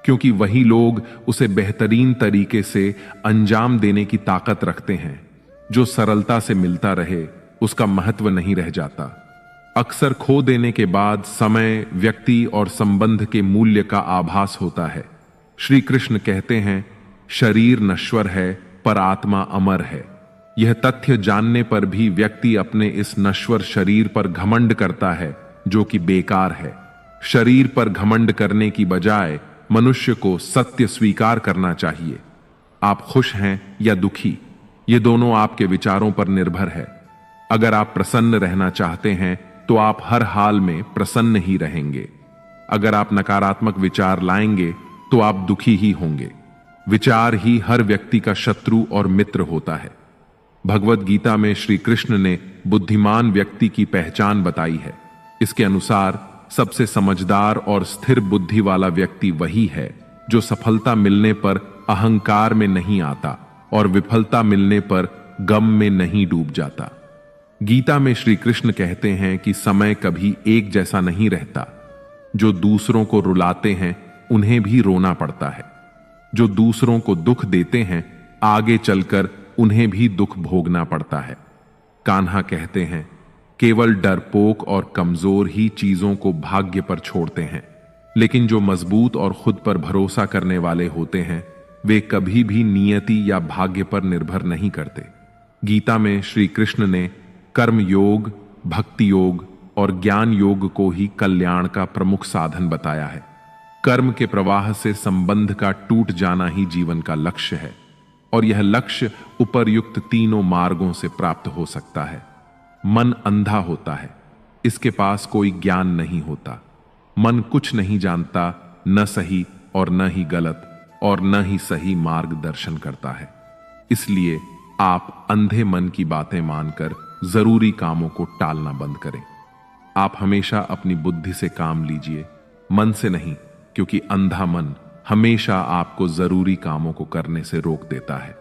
क्योंकि वही लोग उसे बेहतरीन तरीके से अंजाम देने की ताकत रखते हैं। जो सरलता से मिलता रहे उसका महत्व नहीं रह जाता। अक्सर खो देने के बाद समय, व्यक्ति और संबंध के मूल्य का आभास होता है। श्री कृष्ण कहते हैं, शरीर नश्वर है पर आत्मा अमर है। यह तथ्य जानने पर भी व्यक्ति अपने इस नश्वर शरीर पर घमंड करता है जो कि बेकार है। शरीर पर घमंड करने की बजाय मनुष्य को सत्य स्वीकार करना चाहिए। आप खुश हैं या दुखी, ये दोनों आपके विचारों पर निर्भर है। अगर आप प्रसन्न रहना चाहते हैं तो आप हर हाल में प्रसन्न ही रहेंगे। अगर आप नकारात्मक विचार लाएंगे तो आप दुखी ही होंगे। विचार ही हर व्यक्ति का शत्रु और मित्र होता है। भगवत गीता में श्री कृष्ण ने बुद्धिमान व्यक्ति की पहचान बताई है। इसके अनुसार सबसे समझदार और स्थिर बुद्धि वाला व्यक्ति वही है जो सफलता मिलने पर अहंकार में नहीं आता और विफलता मिलने पर गम में नहीं डूब जाता। गीता में श्री कृष्ण कहते हैं कि समय कभी एक जैसा नहीं रहता। जो दूसरों को रुलाते हैं उन्हें भी रोना पड़ता है। जो दूसरों को दुख देते हैं आगे चलकर उन्हें भी दुख भोगना पड़ता है। कान्हा कहते हैं, केवल डरपोक और कमजोर ही चीजों को भाग्य पर छोड़ते हैं, लेकिन जो मजबूत और खुद पर भरोसा करने वाले होते हैं वे कभी भी नियति या भाग्य पर निर्भर नहीं करते। गीता में श्री कृष्ण ने कर्म योग, भक्ति योग और ज्ञान योग को ही कल्याण का प्रमुख साधन बताया है। कर्म के प्रवाह से संबंध का टूट जाना ही जीवन का लक्ष्य है और यह लक्ष्य उपर्युक्त तीनों मार्गों से प्राप्त हो सकता है। मन अंधा होता है, इसके पास कोई ज्ञान नहीं होता। मन कुछ नहीं जानता, न सही और न ही गलत और न ही सही मार्गदर्शन करता है। इसलिए आप अंधे मन की बातें मानकर जरूरी कामों को टालना बंद करें। आप हमेशा अपनी बुद्धि से काम लीजिए, मन से नहीं, क्योंकि अंधा मन हमेशा आपको जरूरी कामों को करने से रोक देता है।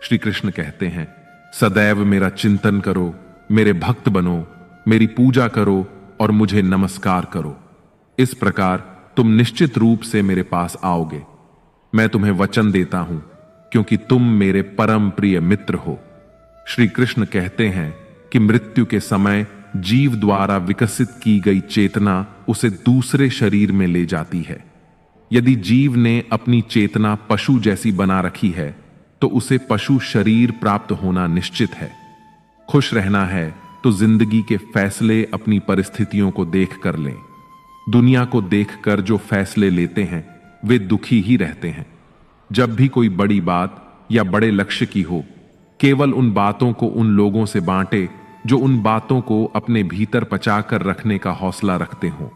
श्री कृष्ण कहते हैं, सदैव मेरा चिंतन करो, मेरे भक्त बनो, मेरी पूजा करो और मुझे नमस्कार करो। इस प्रकार तुम निश्चित रूप से मेरे पास आओगे। मैं तुम्हें वचन देता हूं, क्योंकि तुम मेरे परम प्रिय मित्र हो। श्री कृष्ण कहते हैं कि मृत्यु के समय जीव द्वारा विकसित की गई चेतना उसे दूसरे शरीर में ले जाती है। यदि जीव ने अपनी चेतना पशु जैसी बना रखी है तो उसे पशु शरीर प्राप्त होना निश्चित है। खुश रहना है तो जिंदगी के फैसले अपनी परिस्थितियों को देख कर लें। दुनिया को देखकर जो फैसले लेते हैं वे दुखी ही रहते हैं। जब भी कोई बड़ी बात या बड़े लक्ष्य की हो, केवल उन बातों को उन लोगों से बांटे जो उन बातों को अपने भीतर पचाकर रखने का हौसला रखते हों।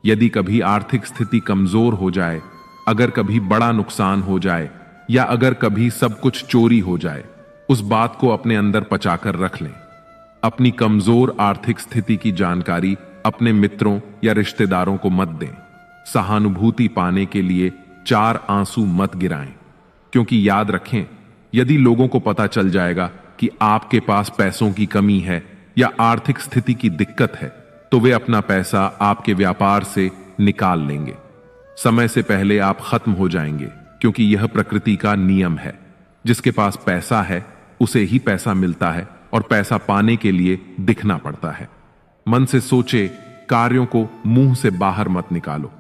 यदि कभी आर्थिक स्थिति कमजोर हो जाए, अगर कभी बड़ा नुकसान हो जाए या अगर कभी सब कुछ चोरी हो जाए, उस बात को अपने अंदर पचाकर रख लें। अपनी कमजोर आर्थिक स्थिति की जानकारी अपने मित्रों या रिश्तेदारों को मत दें। सहानुभूति पाने के लिए 4 आंसू मत गिराएं, क्योंकि याद रखें, यदि लोगों को पता चल जाएगा कि आपके पास पैसों की कमी है या आर्थिक स्थिति की दिक्कत है तो वे अपना पैसा आपके व्यापार से निकाल लेंगे। समय से पहले आप खत्म हो जाएंगे, क्योंकि यह प्रकृति का नियम है। जिसके पास पैसा है उसे ही पैसा मिलता है और पैसा पाने के लिए दिखना पड़ता है। मन से सोचे, कार्यों को मुंह से बाहर मत निकालो।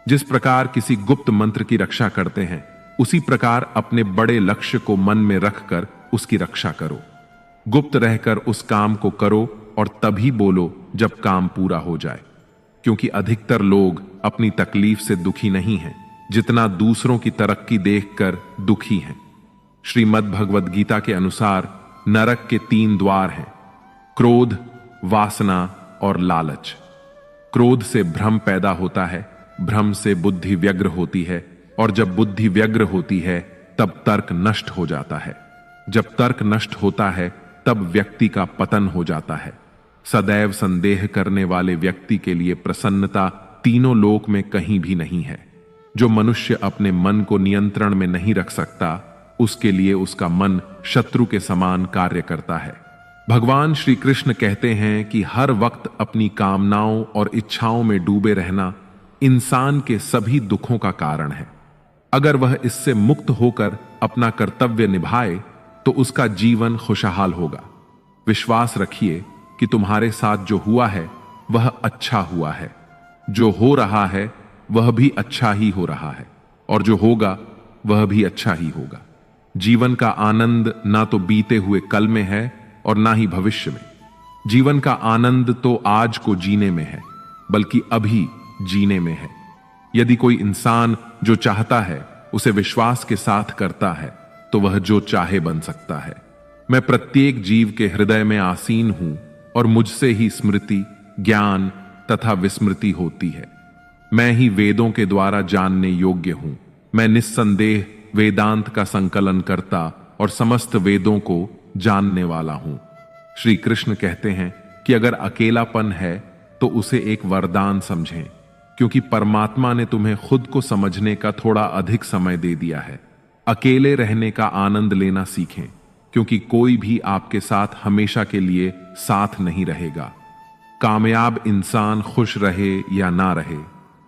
जिस प्रकार किसी गुप्त मंत्र की रक्षा करते हैं, उसी प्रकार अपने बड़े लक्ष्य को मन में रखकर उसकी रक्षा करो। गुप्त रहकर उस काम को करो और तभी बोलो जब काम पूरा हो जाए, क्योंकि अधिकतर लोग अपनी तकलीफ से दुखी नहीं हैं, जितना दूसरों की तरक्की देखकर दुखी हैं। श्रीमद् भगवद गीता के अनुसार नरक के 3 द्वार हैं: क्रोध, वासना और लालच। क्रोध से भ्रम पैदा होता है, भ्रम से बुद्धि व्यग्र होती है और जब बुद्धि व्यग्र होती है तब तर्क नष्ट हो जाता है। जब तर्क नष्ट होता है तब व्यक्ति का पतन हो जाता है। सदैव संदेह करने वाले व्यक्ति के लिए प्रसन्नता तीनों लोक में कहीं भी नहीं है। जो मनुष्य अपने मन को नियंत्रण में नहीं रख सकता, उसके लिए उसका मन शत्रु के समान कार्य करता है। भगवान श्री कृष्ण कहते हैं कि हर वक्त अपनी कामनाओं और इच्छाओं में डूबे रहना इंसान के सभी दुखों का कारण है। अगर वह इससे मुक्त होकर अपना कर्तव्य निभाए तो उसका जीवन खुशहाल होगा। विश्वास रखिए कि तुम्हारे साथ जो हुआ है वह अच्छा हुआ है, जो हो रहा है वह भी अच्छा ही हो रहा है और जो होगा वह भी अच्छा ही होगा। जीवन का आनंद ना तो बीते हुए कल में है और ना ही भविष्य में। जीवन का आनंद तो आज को जीने में है, बल्कि अभी जीने में है। यदि कोई इंसान जो चाहता है उसे विश्वास के साथ करता है तो वह जो चाहे बन सकता है। मैं प्रत्येक जीव के हृदय में आसीन हूं और मुझसे ही स्मृति, ज्ञान तथा विस्मृति होती है। मैं ही वेदों के द्वारा जानने योग्य हूं। मैं निस्संदेह वेदांत का संकलन करता और समस्त वेदों को जानने वाला हूं। श्री कृष्ण कहते हैं कि अगर अकेलापन है तो उसे एक वरदान समझें, क्योंकि परमात्मा ने तुम्हें खुद को समझने का थोड़ा अधिक समय दे दिया है। अकेले रहने का आनंद लेना सीखें, क्योंकि कोई भी आपके साथ हमेशा के लिए साथ नहीं रहेगा। कामयाब इंसान खुश रहे या ना रहे,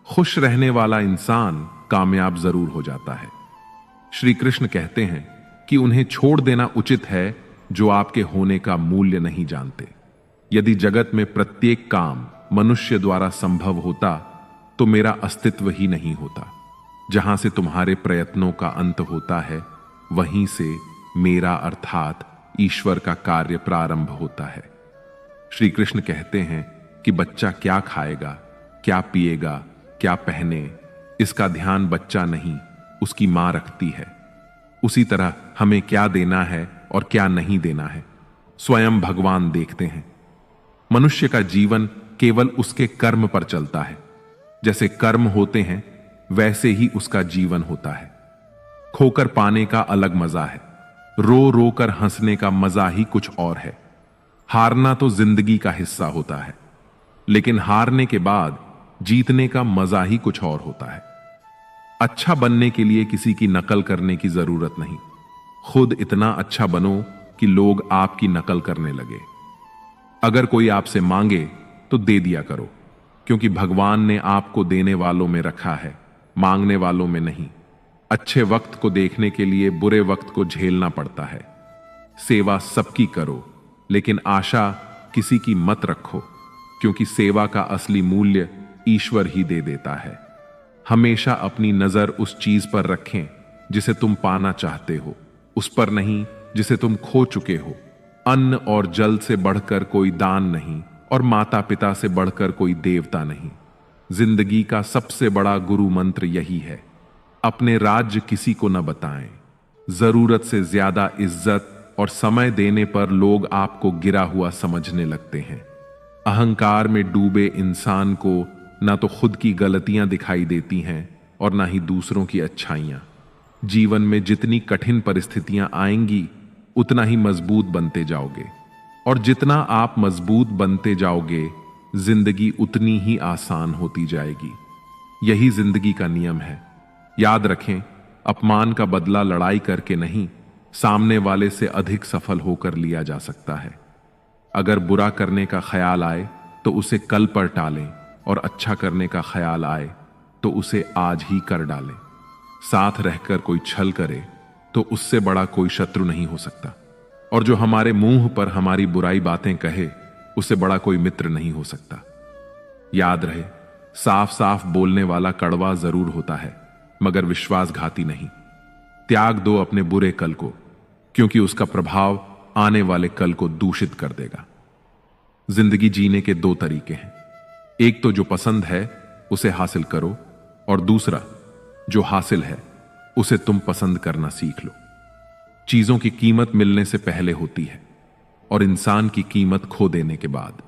खुश रहने वाला इंसान कामयाब जरूर हो जाता है। श्री कृष्ण कहते हैं कि उन्हें छोड़ देना उचित है जो आपके होने का मूल्य नहीं जानते। यदि जगत में प्रत्येक काम मनुष्य द्वारा संभव होता तो मेरा अस्तित्व ही नहीं होता। जहां से तुम्हारे प्रयत्नों का अंत होता है, वहीं से मेरा अर्थात ईश्वर का कार्य प्रारंभ होता है। श्री कृष्ण कहते हैं कि बच्चा क्या खाएगा, क्या पिएगा, क्या पहने, इसका ध्यान बच्चा नहीं, उसकी मां रखती है। उसी तरह हमें क्या देना है और क्या नहीं देना है, स्वयं भगवान देखते हैं। मनुष्य का जीवन केवल उसके कर्म पर चलता है। जैसे कर्म होते हैं, वैसे ही उसका जीवन होता है। खोकर पाने का अलग मजा है, रो रो कर हंसने का मजा ही कुछ और है। हारना तो जिंदगी का हिस्सा होता है, लेकिन हारने के बाद जीतने का मजा ही कुछ और होता है। अच्छा बनने के लिए किसी की नकल करने की जरूरत नहीं। खुद इतना अच्छा बनो कि लोग आपकी नकल करने लगे। अगर कोई आपसे मांगे तो दे दिया करो, क्योंकि भगवान ने आपको देने वालों में रखा है, मांगने वालों में नहीं। अच्छे वक्त को देखने के लिए बुरे वक्त को झेलना पड़ता है। सेवा सबकी करो, लेकिन आशा किसी की मत रखो, क्योंकि सेवा का असली मूल्य ईश्वर ही दे देता है। हमेशा अपनी नजर उस चीज पर रखें जिसे तुम पाना चाहते हो, उस पर नहीं जिसे तुम खो चुके हो। अन्न और जल से बढ़कर कोई दान नहीं, और माता पिता से बढ़कर कोई देवता नहीं। जिंदगी का सबसे बड़ा गुरु मंत्र यही है, अपने राज्य किसी को न बताएं। जरूरत से ज्यादा इज्जत और समय देने पर लोग आपको गिरा हुआ समझने लगते हैं। अहंकार में डूबे इंसान को ना तो खुद की गलतियां दिखाई देती हैं और ना ही दूसरों की अच्छाइयां। जीवन में जितनी कठिन परिस्थितियां आएंगी, उतना ही मजबूत बनते जाओगे, और जितना आप मजबूत बनते जाओगे, जिंदगी उतनी ही आसान होती जाएगी। यही जिंदगी का नियम है। याद रखें, अपमान का बदला लड़ाई करके नहीं, सामने वाले से अधिक सफल होकर लिया जा सकता है। अगर बुरा करने का ख्याल आए तो उसे कल पर टालें, और अच्छा करने का ख्याल आए तो उसे आज ही कर डालें। साथ रहकर कोई छल करे तो उससे बड़ा कोई शत्रु नहीं हो सकता, और जो हमारे मुंह पर हमारी बुराई बातें कहे, उससे बड़ा कोई मित्र नहीं हो सकता। याद रहे, साफ साफ बोलने वाला कड़वा जरूर होता है, मगर विश्वासघाती नहीं। त्याग दो अपने बुरे कल को, क्योंकि उसका प्रभाव आने वाले कल को दूषित कर देगा। जिंदगी जीने के दो तरीके हैं। एक तो जो पसंद है उसे हासिल करो, और दूसरा जो हासिल है उसे तुम पसंद करना सीख लो। चीजों की कीमत मिलने से पहले होती है, और इंसान की कीमत खो देने के बाद।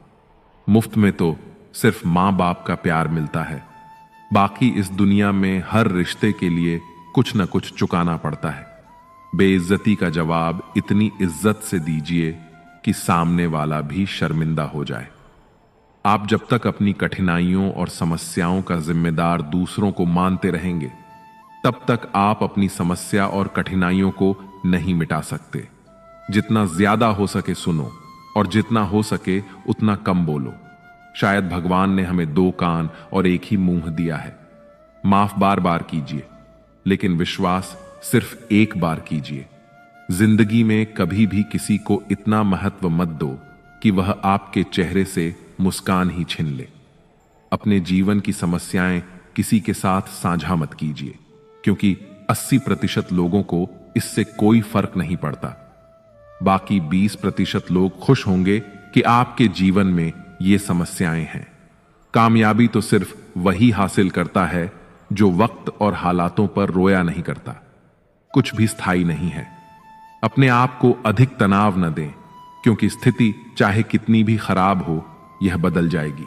मुफ्त में तो सिर्फ मां बाप का प्यार मिलता है, बाकी इस दुनिया में हर रिश्ते के लिए कुछ न कुछ चुकाना पड़ता है। बेइज्जती का जवाब इतनी इज्जत से दीजिए कि सामने वाला भी शर्मिंदा हो जाए। आप जब तक अपनी कठिनाइयों और समस्याओं का जिम्मेदार दूसरों को मानते रहेंगे, तब तक आप अपनी समस्या और कठिनाइयों को नहीं मिटा सकते। जितना ज्यादा हो सके सुनो, और जितना हो सके उतना कम बोलो। शायद भगवान ने हमें दो कान और एक ही मुंह दिया है। माफ बार बार कीजिए, लेकिन विश्वास सिर्फ एक बार कीजिए। जिंदगी में कभी भी किसी को इतना महत्व मत दो कि वह आपके चेहरे से मुस्कान ही छीन ले। अपने जीवन की समस्याएं किसी के साथ साझा मत कीजिए, क्योंकि 80% लोगों को इससे कोई फर्क नहीं पड़ता। बाकी 20% लोग खुश होंगे कि आपके जीवन में ये समस्याएं हैं। कामयाबी तो सिर्फ वही हासिल करता है जो वक्त और हालातों पर रोया नहीं करता। कुछ भी स्थायी नहीं है। अपने आप को अधिक तनाव न दें, क्योंकि स्थिति चाहे कितनी भी खराब हो, यह बदल जाएगी।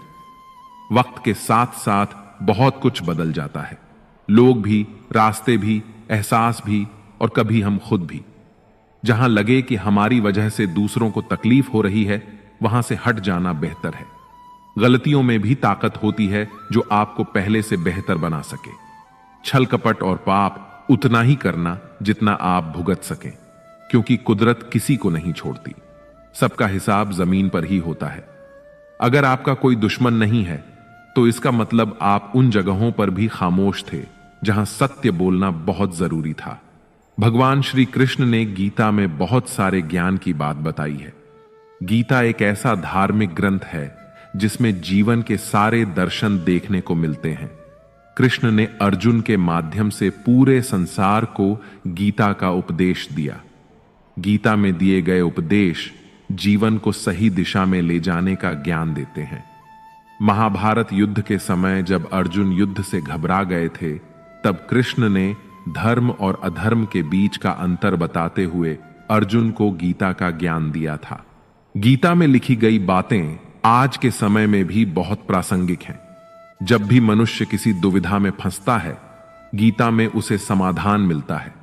वक्त के साथ साथ बहुत कुछ बदल जाता है, लोग भी, रास्ते भी, एहसास भी और कभी हम खुद भी। जहां लगे कि हमारी वजह से दूसरों को तकलीफ हो रही है, वहां से हट जाना बेहतर है। गलतियों में भी ताकत होती है जो आपको पहले से बेहतर बना सके। छल कपट और पाप उतना ही करना जितना आप भुगत सकें, क्योंकि कुदरत किसी को नहीं छोड़ती। सबका हिसाब जमीन पर ही होता है। अगर आपका कोई दुश्मन नहीं है तो इसका मतलब आप उन जगहों पर भी खामोश थे जहां सत्य बोलना बहुत जरूरी था। भगवान श्री कृष्ण ने गीता में बहुत सारे ज्ञान की बात बताई है। गीता एक ऐसा धार्मिक ग्रंथ है जिसमें जीवन के सारे दर्शन देखने को मिलते हैं। कृष्ण ने अर्जुन के माध्यम से पूरे संसार को गीता का उपदेश दिया। गीता में दिए गए उपदेश जीवन को सही दिशा में ले जाने का ज्ञान देते हैं। महाभारत युद्ध के समय जब अर्जुन युद्ध से घबरा गए थे, तब कृष्ण ने धर्म और अधर्म के बीच का अंतर बताते हुए अर्जुन को गीता का ज्ञान दिया था। गीता में लिखी गई बातें आज के समय में भी बहुत प्रासंगिक हैं। जब भी मनुष्य किसी दुविधा में फंसता है, गीता में उसे समाधान मिलता है।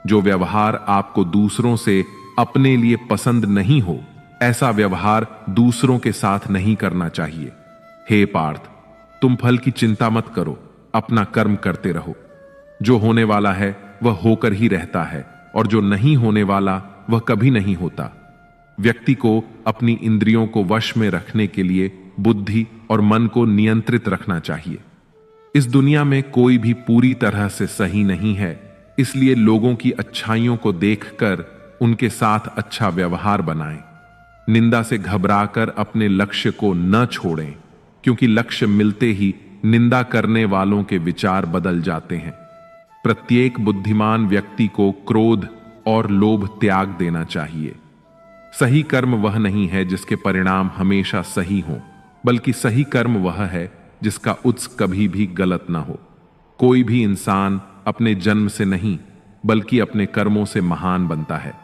जो व्यवहार आपको दूसरों से अपने लिए पसंद नहीं हो, ऐसा व्यवहार दूसरों के साथ नहीं करना चाहिए। हे पार्थ, तुम फल की चिंता मत करो, अपना कर्म करते रहो। जो होने वाला है वह होकर ही रहता है, और जो नहीं होने वाला वह कभी नहीं होता। व्यक्ति को अपनी इंद्रियों को वश में रखने के लिए बुद्धि और मन को नियंत्रित रखना चाहिए। इस दुनिया में कोई भी पूरी तरह से सही नहीं है, इसलिए लोगों की अच्छाइयों को देखकर उनके साथ अच्छा व्यवहार बनाएं। निंदा से घबराकर अपने लक्ष्य को न छोड़ें, क्योंकि लक्ष्य मिलते ही निंदा करने वालों के विचार बदल जाते हैं। प्रत्येक बुद्धिमान व्यक्ति को क्रोध और लोभ त्याग देना चाहिए। सही कर्म वह नहीं है जिसके परिणाम हमेशा सही हों, बल्कि सही कर्म वह है जिसका उत्स कभी भी गलत ना हो। कोई भी इंसान अपने जन्म से नहीं, बल्कि अपने कर्मों से महान बनता है।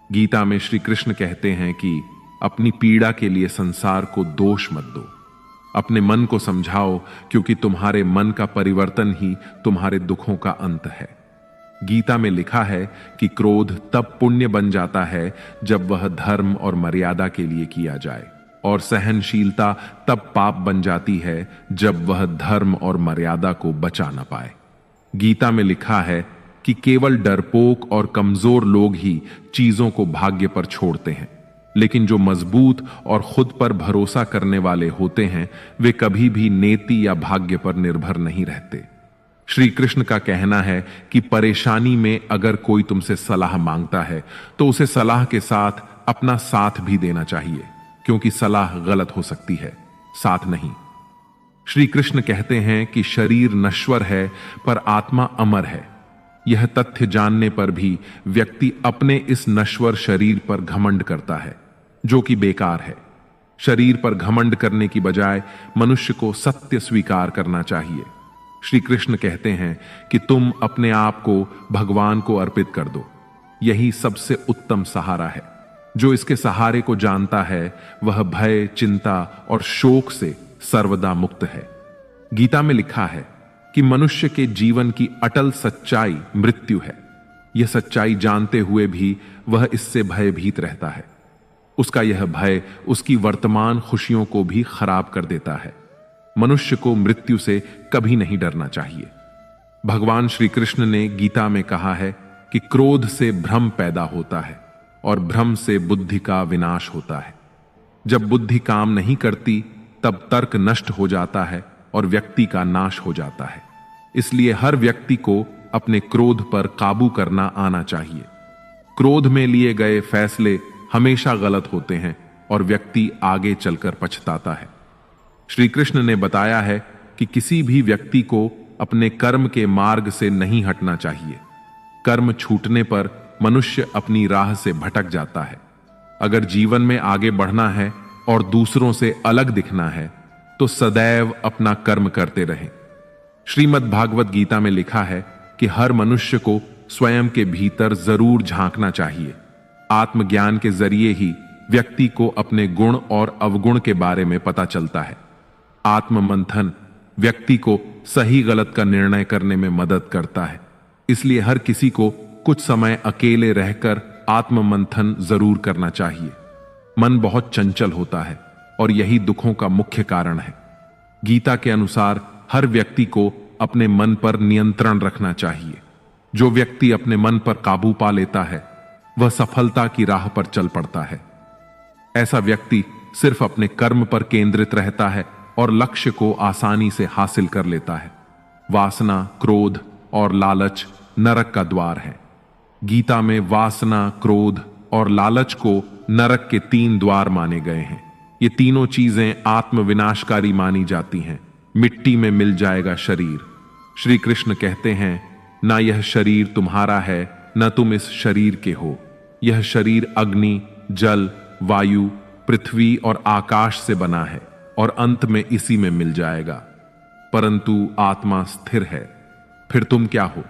गीता में श्री कृष्ण कहते हैं कि अपनी पीड़ा के लिए संसार को दोष मत दो। अपने मन को समझाओ, क्योंकि तुम्हारे मन का परिवर्तन ही तुम्हारे दुखों का अंत है। गीता में लिखा है कि क्रोध तब पुण्य बन जाता है जब वह धर्म और मर्यादा के लिए किया जाए, और सहनशीलता तब पाप बन जाती है जब वह धर्म और मर्यादा को बचा न पाए। गीता में लिखा है कि केवल डरपोक और कमजोर लोग ही चीजों को भाग्य पर छोड़ते हैं, लेकिन जो मजबूत और खुद पर भरोसा करने वाले होते हैं, वे कभी भी नेति या भाग्य पर निर्भर नहीं रहते। श्री कृष्ण का कहना है कि परेशानी में अगर कोई तुमसे सलाह मांगता है तो उसे सलाह के साथ अपना साथ भी देना चाहिए, क्योंकि सलाह गलत हो सकती है, साथ नहीं। श्री कृष्ण कहते हैं कि शरीर नश्वर है पर आत्मा अमर है। यह तथ्य जानने पर भी व्यक्ति अपने इस नश्वर शरीर पर घमंड करता है, जो कि बेकार है। शरीर पर घमंड करने की बजाय मनुष्य को सत्य स्वीकार करना चाहिए। श्री कृष्ण कहते हैं कि तुम अपने आप को भगवान को अर्पित कर दो, यही सबसे उत्तम सहारा है। जो इसके सहारे को जानता है वह भय, चिंता और शोक से सर्वदा मुक्त है। गीता में लिखा है कि मनुष्य के जीवन की अटल सच्चाई मृत्यु है। यह सच्चाई जानते हुए भी वह इससे भयभीत रहता है। उसका यह भय उसकी वर्तमान खुशियों को भी खराब कर देता है। मनुष्य को मृत्यु से कभी नहीं डरना चाहिए। भगवान श्री कृष्ण ने गीता में कहा है कि क्रोध से भ्रम पैदा होता है और भ्रम से बुद्धि का विनाश होता है। जब बुद्धि काम नहीं करती तब तर्क नष्ट हो जाता है और व्यक्ति का नाश हो जाता है। इसलिए हर व्यक्ति को अपने क्रोध पर काबू करना आना चाहिए। क्रोध में लिए गए फैसले हमेशा गलत होते हैं और व्यक्ति आगे चलकर पछताता है। श्री कृष्ण ने बताया है कि किसी भी व्यक्ति को अपने कर्म के मार्ग से नहीं हटना चाहिए। कर्म छूटने पर मनुष्य अपनी राह से भटक जाता है। अगर जीवन में आगे बढ़ना है और दूसरों से अलग दिखना है तो सदैव अपना कर्म करते रहें। श्रीमद् भागवत गीता में लिखा है कि हर मनुष्य को स्वयं के भीतर जरूर झांकना चाहिए। आत्मज्ञान के जरिए ही व्यक्ति को अपने गुण और अवगुण के बारे में पता चलता है। आत्म मंथन व्यक्ति को सही गलत का निर्णय करने में मदद करता है। इसलिए हर किसी को कुछ समय अकेले रहकर आत्म मंथन जरूर करना चाहिए। मन बहुत चंचल होता है और यही दुखों का मुख्य कारण है। गीता के अनुसार हर व्यक्ति को अपने मन पर नियंत्रण रखना चाहिए। जो व्यक्ति अपने मन पर काबू पा लेता है वह सफलता की राह पर चल पड़ता है। ऐसा व्यक्ति सिर्फ अपने कर्म पर केंद्रित रहता है और लक्ष्य को आसानी से हासिल कर लेता है। वासना, क्रोध और लालच नरक का द्वार है। गीता में वासना, क्रोध और लालच को नरक के 3 द्वार माने गए हैं। ये तीनों चीजें आत्म विनाशकारी मानी जाती हैं। मिट्टी में मिल जाएगा शरीर। श्री कृष्ण कहते हैं, ना यह शरीर तुम्हारा है, न तुम इस शरीर के हो। यह शरीर अग्नि, जल, वायु, पृथ्वी और आकाश से बना है और अंत में इसी में मिल जाएगा। परंतु आत्मा स्थिर है। फिर तुम क्या हो?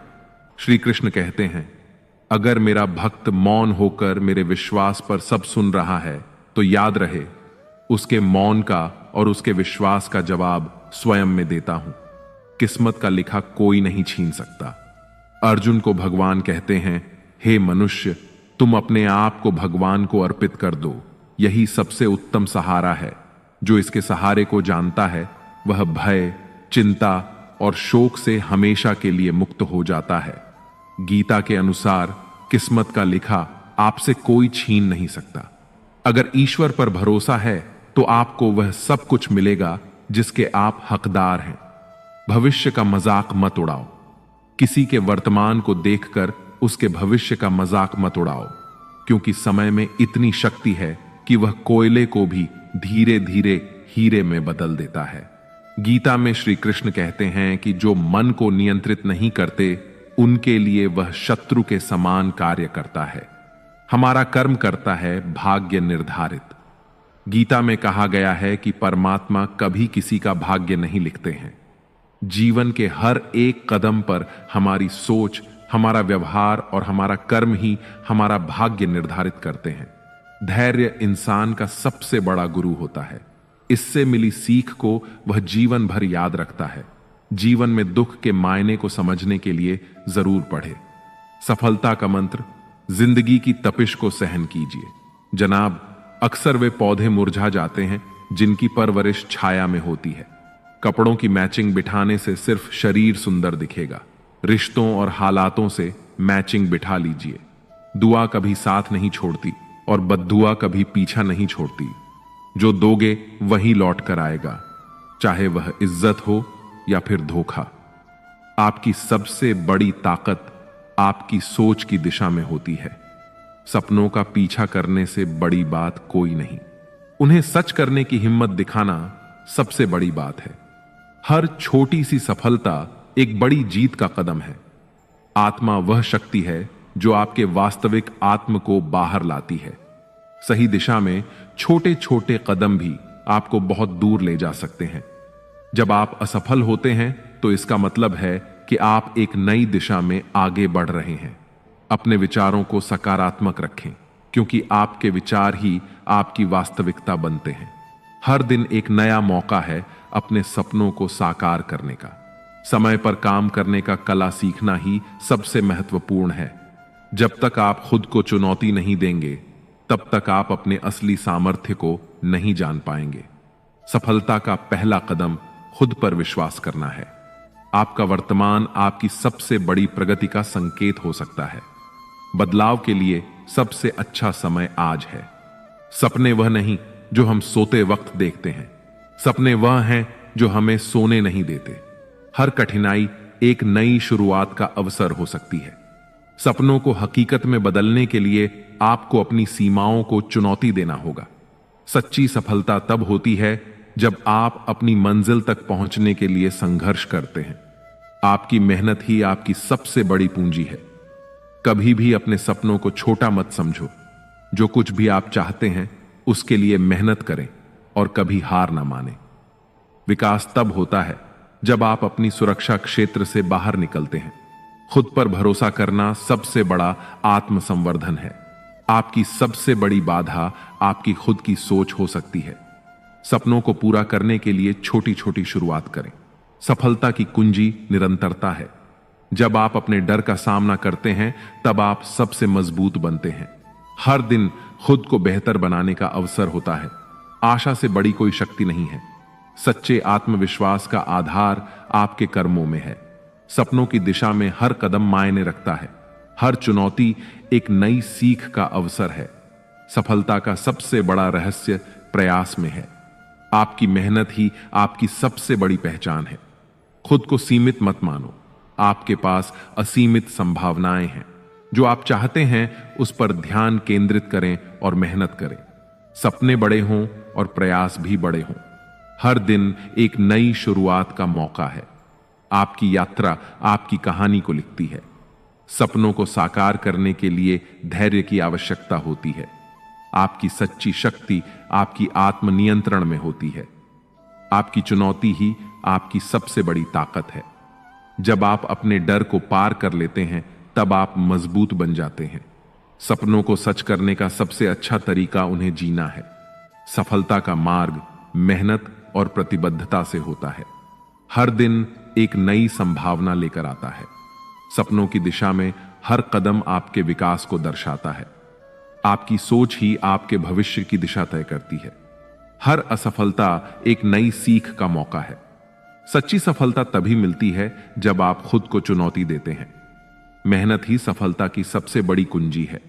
श्री कृष्ण कहते हैं, अगर मेरा भक्त मौन होकर मेरे विश्वास पर सब सुन रहा है तो याद रहे, उसके मौन का और उसके विश्वास का जवाब स्वयं में देता हूं। किस्मत का लिखा कोई नहीं छीन सकता। अर्जुन को भगवान कहते हैं, हे मनुष्य, तुम अपने आप को भगवान को अर्पित कर दो। यही सबसे उत्तम सहारा है। जो इसके सहारे को जानता है वह भय, चिंता और शोक से हमेशा के लिए मुक्त हो जाता है। गीता के अनुसार किस्मत का लिखा आपसे कोई छीन नहीं सकता। अगर ईश्वर पर भरोसा है तो आपको वह सब कुछ मिलेगा जिसके आप हकदार हैं। भविष्य का मजाक मत उड़ाओ। किसी के वर्तमान को देखकर उसके भविष्य का मजाक मत उड़ाओ, क्योंकि समय में इतनी शक्ति है कि वह कोयले को भी धीरे धीरे हीरे में बदल देता है। गीता में श्री कृष्ण कहते हैं कि जो मन को नियंत्रित नहीं करते उनके लिए वह शत्रु के समान कार्य करता है। हमारा कर्म करता है भाग्य निर्धारित। गीता में कहा गया है कि परमात्मा कभी किसी का भाग्य नहीं लिखते हैं। जीवन के हर एक कदम पर हमारी सोच, हमारा व्यवहार और हमारा कर्म ही हमारा भाग्य निर्धारित करते हैं। धैर्य इंसान का सबसे बड़ा गुरु होता है। इससे मिली सीख को वह जीवन भर याद रखता है। जीवन में दुख के मायने को समझने के लिए जरूर पढ़े। सफलता का मंत्र, जिंदगी की तपिश को सहन कीजिए। जनाब, अक्सर वे पौधे मुरझा जाते हैं जिनकी परवरिश छाया में होती है। कपड़ों की मैचिंग बिठाने से सिर्फ शरीर सुंदर दिखेगा। रिश्तों और हालातों से मैचिंग बिठा लीजिए। दुआ कभी साथ नहीं छोड़ती और बद्दुआ कभी पीछा नहीं छोड़ती। जो दोगे वही लौट कर आएगा, चाहे वह इज्जत हो या फिर धोखा। आपकी सबसे बड़ी ताकत आपकी सोच की दिशा में होती है। सपनों का पीछा करने से बड़ी बात कोई नहीं। उन्हें सच करने की हिम्मत दिखाना सबसे बड़ी बात है। हर छोटी सी सफलता एक बड़ी जीत का कदम है। आत्मा वह शक्ति है जो आपके वास्तविक आत्म को बाहर लाती है। सही दिशा में छोटे छोटे कदम भी आपको बहुत दूर ले जा सकते हैं। जब आप असफल होते हैं तो इसका मतलब है कि आप एक नई दिशा में आगे बढ़ रहे हैं। अपने विचारों को सकारात्मक रखें, क्योंकि आपके विचार ही आपकी वास्तविकता बनते हैं। हर दिन एक नया मौका है अपने सपनों को साकार करने का। समय पर काम करने का कला सीखना ही सबसे महत्वपूर्ण है। जब तक आप खुद को चुनौती नहीं देंगे तब तक आप अपने असली सामर्थ्य को नहीं जान पाएंगे। सफलता का पहला कदम खुद पर विश्वास करना है। आपका वर्तमान आपकी सबसे बड़ी प्रगति का संकेत हो सकता है। बदलाव के लिए सबसे अच्छा समय आज है। सपने वह नहीं जो हम सोते वक्त देखते हैं, सपने वह हैं जो हमें सोने नहीं देते। हर कठिनाई एक नई शुरुआत का अवसर हो सकती है। सपनों को हकीकत में बदलने के लिए आपको अपनी सीमाओं को चुनौती देना होगा। सच्ची सफलता तब होती है जब आप अपनी मंजिल तक पहुंचने के लिए संघर्ष करते हैं। आपकी मेहनत ही आपकी सबसे बड़ी पूंजी है। कभी भी अपने सपनों को छोटा मत समझो। जो कुछ भी आप चाहते हैं उसके लिए मेहनत करें और कभी हार ना माने। विकास तब होता है जब आप अपनी सुरक्षा क्षेत्र से बाहर निकलते हैं। खुद पर भरोसा करना सबसे बड़ा आत्मसंवर्धन है। आपकी सबसे बड़ी बाधा आपकी खुद की सोच हो सकती है। सपनों को पूरा करने के लिए छोटी छोटी शुरुआत करें। सफलता की कुंजी निरंतरता है। जब आप अपने डर का सामना करते हैं तब आप सबसे मजबूत बनते हैं। हर दिन खुद को बेहतर बनाने का अवसर होता है। आशा से बड़ी कोई शक्ति नहीं है। सच्चे आत्मविश्वास का आधार आपके कर्मों में है। सपनों की दिशा में हर कदम मायने रखता है। हर चुनौती एक नई सीख का अवसर है। सफलता का सबसे बड़ा रहस्य प्रयास में है। आपकी मेहनत ही आपकी सबसे बड़ी पहचान है। खुद को सीमित मत मानो। आपके पास असीमित संभावनाएं हैं। जो आप चाहते हैं उस पर ध्यान केंद्रित करें और मेहनत करें। सपने बड़े हों और प्रयास भी बड़े हों। हर दिन एक नई शुरुआत का मौका है। आपकी यात्रा आपकी कहानी को लिखती है। सपनों को साकार करने के लिए धैर्य की आवश्यकता होती है। आपकी सच्ची शक्ति आपकी आत्मनियंत्रण में होती है। आपकी चुनौती ही आपकी सबसे बड़ी ताकत है। जब आप अपने डर को पार कर लेते हैं तब आप मजबूत बन जाते हैं। सपनों को सच करने का सबसे अच्छा तरीका उन्हें जीना है। सफलता का मार्ग मेहनत और प्रतिबद्धता से होता है। हर दिन एक नई संभावना लेकर आता है। सपनों की दिशा में हर कदम आपके विकास को दर्शाता है। आपकी सोच ही आपके भविष्य की दिशा तय करती है। हर असफलता एक नई सीख का मौका है। सच्ची सफलता तभी मिलती है जब आप खुद को चुनौती देते हैं। मेहनत ही सफलता की सबसे बड़ी कुंजी है।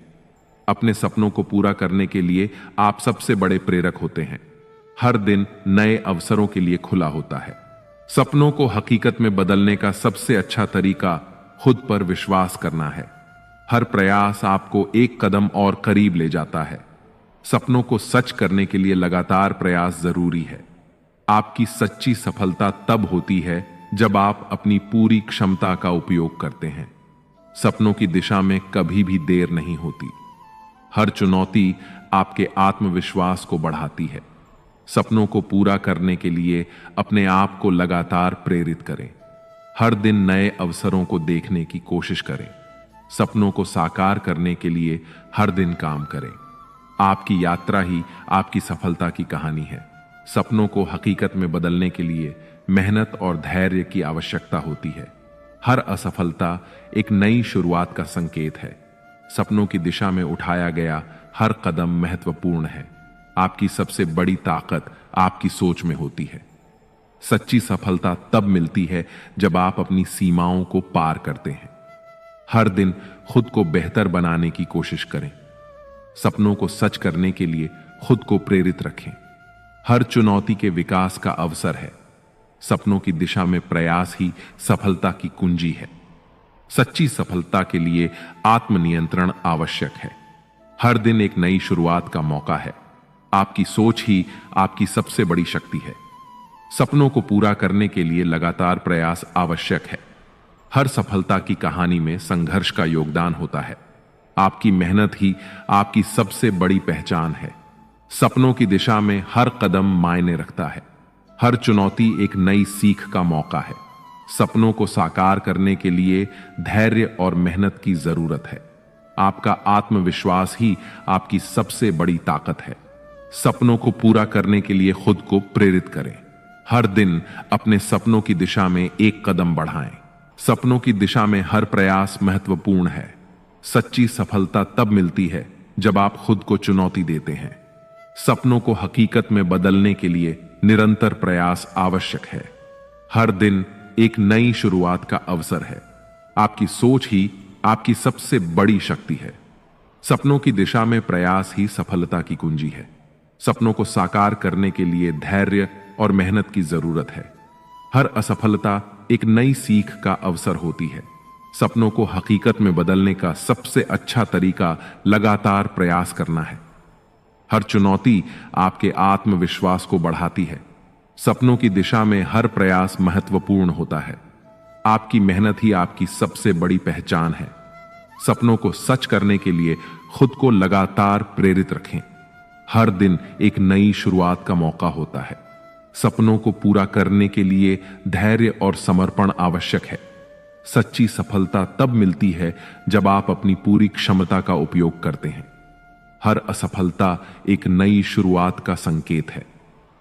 अपने सपनों को पूरा करने के लिए आप सबसे बड़े प्रेरक होते हैं। हर दिन नए अवसरों के लिए खुला होता है। सपनों को हकीकत में बदलने का सबसे अच्छा तरीका खुद पर विश्वास करना है। हर प्रयास आपको एक कदम और करीब ले जाता है। सपनों को सच करने के लिए लगातार प्रयास जरूरी है। आपकी सच्ची सफलता तब होती है जब आप अपनी पूरी क्षमता का उपयोग करते हैं। सपनों की दिशा में कभी भी देर नहीं होती। हर चुनौती आपके आत्मविश्वास को बढ़ाती है। सपनों को पूरा करने के लिए अपने आप को लगातार प्रेरित करें। हर दिन नए अवसरों को देखने की कोशिश करें। सपनों को साकार करने के लिए हर दिन काम करें। आपकी यात्रा ही आपकी सफलता की कहानी है। सपनों को हकीकत में बदलने के लिए मेहनत और धैर्य की आवश्यकता होती है। हर असफलता एक नई शुरुआत का संकेत है। सपनों की दिशा में उठाया गया हर कदम महत्वपूर्ण है। आपकी सबसे बड़ी ताकत आपकी सोच में होती है। सच्ची सफलता तब मिलती है जब आप अपनी सीमाओं को पार करते हैं। हर दिन खुद को बेहतर बनाने की कोशिश करें। सपनों को सच करने के लिए खुद को प्रेरित रखें। हर चुनौती के विकास का अवसर है। सपनों की दिशा में प्रयास ही सफलता की कुंजी है। सच्ची सफलता के लिए आत्मनियंत्रण आवश्यक है। हर दिन एक नई शुरुआत का मौका है। आपकी सोच ही आपकी सबसे बड़ी शक्ति है। सपनों को पूरा करने के लिए लगातार प्रयास आवश्यक है। हर सफलता की कहानी में संघर्ष का योगदान होता है। आपकी मेहनत ही आपकी सबसे बड़ी पहचान है। सपनों की दिशा में हर कदम मायने रखता है। हर चुनौती एक नई सीख का मौका है। सपनों को साकार करने के लिए धैर्य और मेहनत की जरूरत है। आपका आत्मविश्वास ही आपकी सबसे बड़ी ताकत है। सपनों को पूरा करने के लिए खुद को प्रेरित करें। हर दिन अपने सपनों की दिशा में एक कदम बढ़ाएं। सपनों की दिशा में हर प्रयास महत्वपूर्ण है। सच्ची सफलता तब मिलती है जब आप खुद को चुनौती देते हैं। सपनों को हकीकत में बदलने के लिए निरंतर प्रयास आवश्यक है। हर दिन एक नई शुरुआत का अवसर है। आपकी सोच ही आपकी सबसे बड़ी शक्ति है। सपनों की दिशा में प्रयास ही सफलता की कुंजी है। सपनों को साकार करने के लिए धैर्य और मेहनत की जरूरत है। हर असफलता एक नई सीख का अवसर होती है। सपनों को हकीकत में बदलने का सबसे अच्छा तरीका लगातार प्रयास करना है। हर चुनौती आपके आत्मविश्वास को बढ़ाती है। सपनों की दिशा में हर प्रयास महत्वपूर्ण होता है। आपकी मेहनत ही आपकी सबसे बड़ी पहचान है। सपनों को सच करने के लिए खुद को लगातार प्रेरित रखें। हर दिन एक नई शुरुआत का मौका होता है। सपनों को पूरा करने के लिए धैर्य और समर्पण आवश्यक है। सच्ची सफलता तब मिलती है जब आप अपनी पूरी क्षमता का उपयोग करते हैं। हर असफलता एक नई शुरुआत का संकेत है।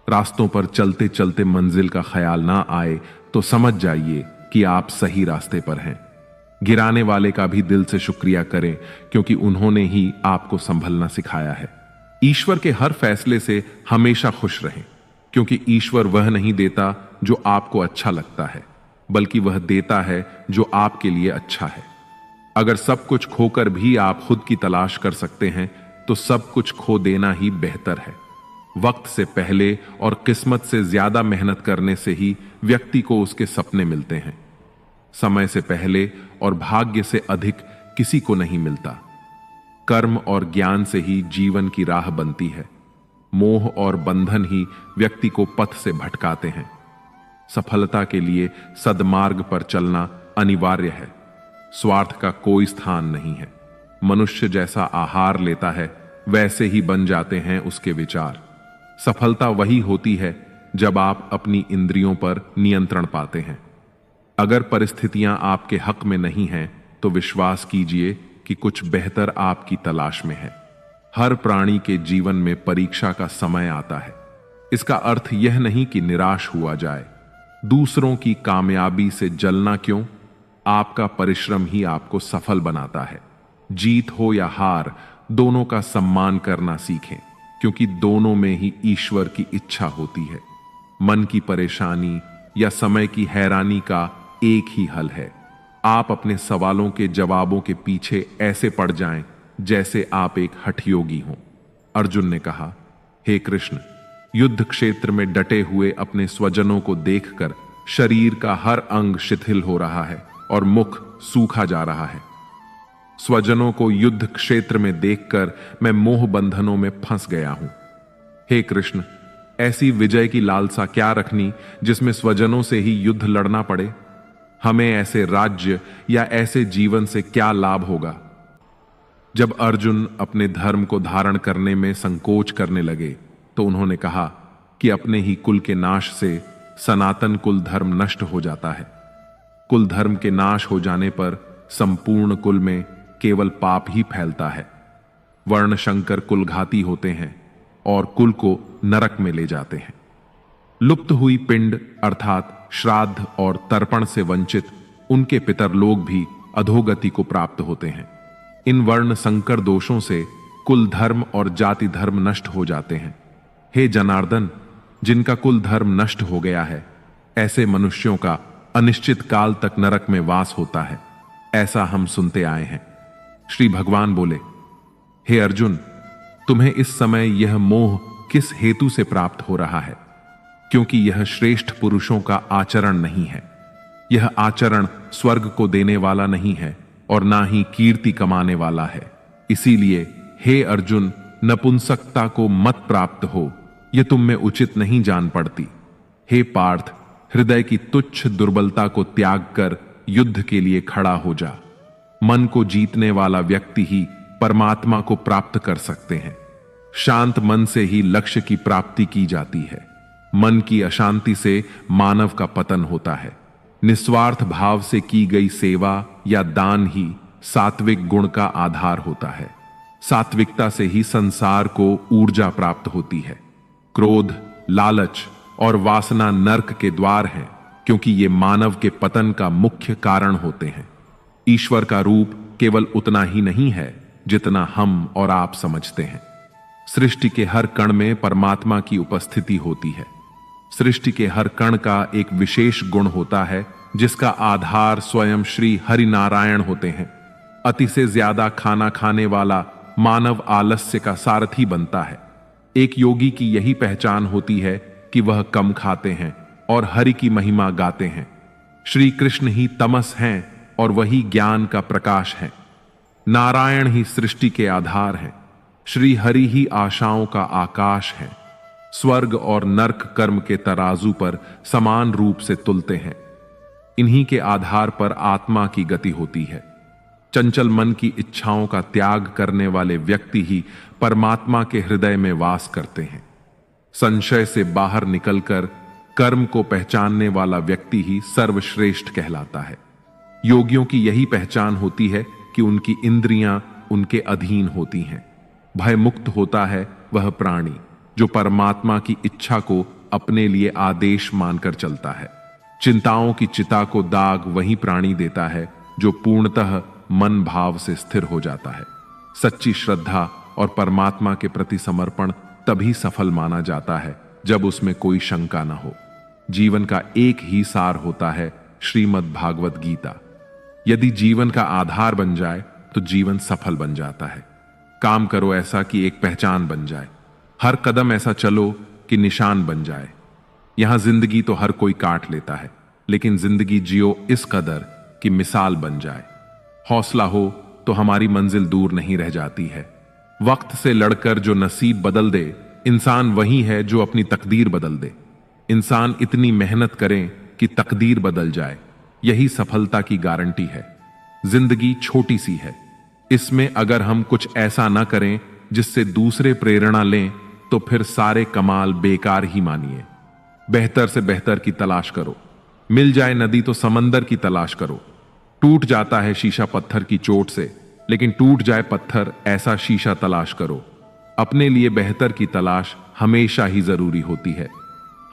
रास्तों पर चलते चलते मंजिल का ख्याल ना आए तो समझ जाइए कि आप सही रास्ते पर हैं। गिराने वाले का भी दिल से शुक्रिया करें, क्योंकि उन्होंने ही आपको संभलना सिखाया है। ईश्वर के हर फैसले से हमेशा खुश रहें, क्योंकि ईश्वर वह नहीं देता जो आपको अच्छा लगता है, बल्कि वह देता है जो आपके लिए अच्छा है। अगर सब कुछ खोकर भी आप खुद की तलाश कर सकते हैं तो सब कुछ खो देना ही बेहतर है। वक्त से पहले और किस्मत से ज्यादा मेहनत करने से ही व्यक्ति को उसके सपने मिलते हैं। समय से पहले और भाग्य से अधिक किसी को नहीं मिलता। कर्म और ज्ञान से ही जीवन की राह बनती है। मोह और बंधन ही व्यक्ति को पथ से भटकाते हैं। सफलता के लिए सद्मार्ग पर चलना अनिवार्य है। स्वार्थ का कोई स्थान नहीं है। मनुष्य जैसा आहार लेता है वैसे ही बन जाते हैं उसके विचार। सफलता वही होती है जब आप अपनी इंद्रियों पर नियंत्रण पाते हैं। अगर परिस्थितियां आपके हक में नहीं हैं तो विश्वास कीजिए कि कुछ बेहतर आपकी तलाश में है। हर प्राणी के जीवन में परीक्षा का समय आता है। इसका अर्थ यह नहीं कि निराश हुआ जाए। दूसरों की कामयाबी से जलना क्यों? आपका परिश्रम ही आपको सफल बनाता है। जीत हो या हार, दोनों का सम्मान करना सीखें, क्योंकि दोनों में ही ईश्वर की इच्छा होती है। मन की परेशानी या समय की हैरानी का एक ही हल है। आप अपने सवालों के जवाबों के पीछे ऐसे पड़ जाएं जैसे आप एक हठयोगी हों। अर्जुन ने कहा, हे कृष्ण, युद्ध क्षेत्र में डटे हुए अपने स्वजनों को देखकर शरीर का हर अंग शिथिल हो रहा है और मुख सूखा जा रहा है। स्वजनों को युद्ध क्षेत्र में देखकर मैं मोह बंधनों में फंस गया हूं। हे कृष्ण, ऐसी विजय की लालसा क्या रखनी जिसमें स्वजनों से ही युद्ध लड़ना पड़े? हमें ऐसे राज्य या ऐसे जीवन से क्या लाभ होगा? जब अर्जुन अपने धर्म को धारण करने में संकोच करने लगे तो उन्होंने कहा कि अपने ही कुल के नाश से सनातन कुल धर्म नष्ट हो जाता है। कुल धर्म के नाश हो जाने पर संपूर्ण कुल में केवल पाप ही फैलता है। वर्ण शंकर कुलघाती होते हैं और कुल को नरक में ले जाते हैं। लुप्त हुई पिंड अर्थात श्राद्ध और तर्पण से वंचित उनके पितर लोग भी अधोगति को प्राप्त होते हैं। इन वर्ण संकर दोषों से कुल धर्म और जाति धर्म नष्ट हो जाते हैं। हे जनार्दन, जिनका कुल धर्म नष्ट हो गया है, ऐसे मनुष्यों का अनिश्चित काल तक नरक में वास होता है, ऐसा हम सुनते आए हैं। श्री भगवान बोले, हे अर्जुन, तुम्हें इस समय यह मोह किस हेतु से प्राप्त हो रहा है? क्योंकि यह श्रेष्ठ पुरुषों का आचरण नहीं है। यह आचरण स्वर्ग को देने वाला नहीं है और ना ही कीर्ति कमाने वाला है। इसीलिए हे अर्जुन, नपुंसकता को मत प्राप्त हो, यह तुम में उचित नहीं जान पड़ती। हे पार्थ, हृदय की तुच्छ दुर्बलता को त्याग कर युद्ध के लिए खड़ा हो जा। मन को जीतने वाला व्यक्ति ही परमात्मा को प्राप्त कर सकते हैं। शांत मन से ही लक्ष्य की प्राप्ति की जाती है। मन की अशांति से मानव का पतन होता है। निस्वार्थ भाव से की गई सेवा या दान ही सात्विक गुण का आधार होता है। सात्विकता से ही संसार को ऊर्जा प्राप्त होती है। क्रोध, लालच और वासना नर्क के द्वार हैं, क्योंकि ये मानव के पतन का मुख्य कारण होते हैं। ईश्वर का रूप केवल उतना ही नहीं है जितना हम और आप समझते हैं। सृष्टि के हर कण में परमात्मा की उपस्थिति होती है। सृष्टि के हर कण का एक विशेष गुण होता है, जिसका आधार स्वयं श्री हरि नारायण होते हैं। अति से ज्यादा खाना खाने वाला मानव आलस्य का सारथी बनता है। एक योगी की यही पहचान होती है कि वह कम खाते हैं और हरि की महिमा गाते हैं। श्री कृष्ण ही तमस हैं और वही ज्ञान का प्रकाश है। नारायण ही सृष्टि के आधार हैं। श्री हरि ही आशाओं का आकाश है। स्वर्ग और नरक कर्म के तराजू पर समान रूप से तुलते हैं। इन्हीं के आधार पर आत्मा की गति होती है। चंचल मन की इच्छाओं का त्याग करने वाले व्यक्ति ही परमात्मा के हृदय में वास करते हैं। संशय से बाहर निकलकर कर्म को पहचानने वाला व्यक्ति ही सर्वश्रेष्ठ कहलाता है। योगियों की यही पहचान होती है कि उनकी इंद्रियां उनके अधीन होती हैं। भय मुक्त होता है वह प्राणी जो परमात्मा की इच्छा को अपने लिए आदेश मानकर चलता है। चिंताओं की चिता को दाग वही प्राणी देता है जो पूर्णतः मन भाव से स्थिर हो जाता है। सच्ची श्रद्धा और परमात्मा के प्रति समर्पण तभी सफल माना जाता है जब उसमें कोई शंका न हो। जीवन का एक ही सार होता है श्रीमद् भागवत गीता। यदि जीवन का आधार बन जाए तो जीवन सफल बन जाता है। काम करो ऐसा कि एक पहचान बन जाए, हर कदम ऐसा चलो कि निशान बन जाए। यहां जिंदगी तो हर कोई काट लेता है, लेकिन जिंदगी जियो इस कदर कि मिसाल बन जाए। हौसला हो तो हमारी मंजिल दूर नहीं रह जाती है। वक्त से लड़कर जो नसीब बदल दे, इंसान वही है जो अपनी तकदीर बदल दे। इंसान इतनी मेहनत करें कि तकदीर बदल जाए, यही सफलता की गारंटी है। जिंदगी छोटी सी है, इसमें अगर हम कुछ ऐसा ना करें जिससे दूसरे प्रेरणा लें तो फिर सारे कमाल बेकार ही मानिए। बेहतर से बेहतर की तलाश करो। मिल जाए नदी तो समंदर की तलाश करो। टूट जाता है शीशा पत्थर की चोट से, लेकिन टूट जाए पत्थर ऐसा शीशा तलाश करो। अपने लिए बेहतर की तलाश हमेशा ही जरूरी होती है।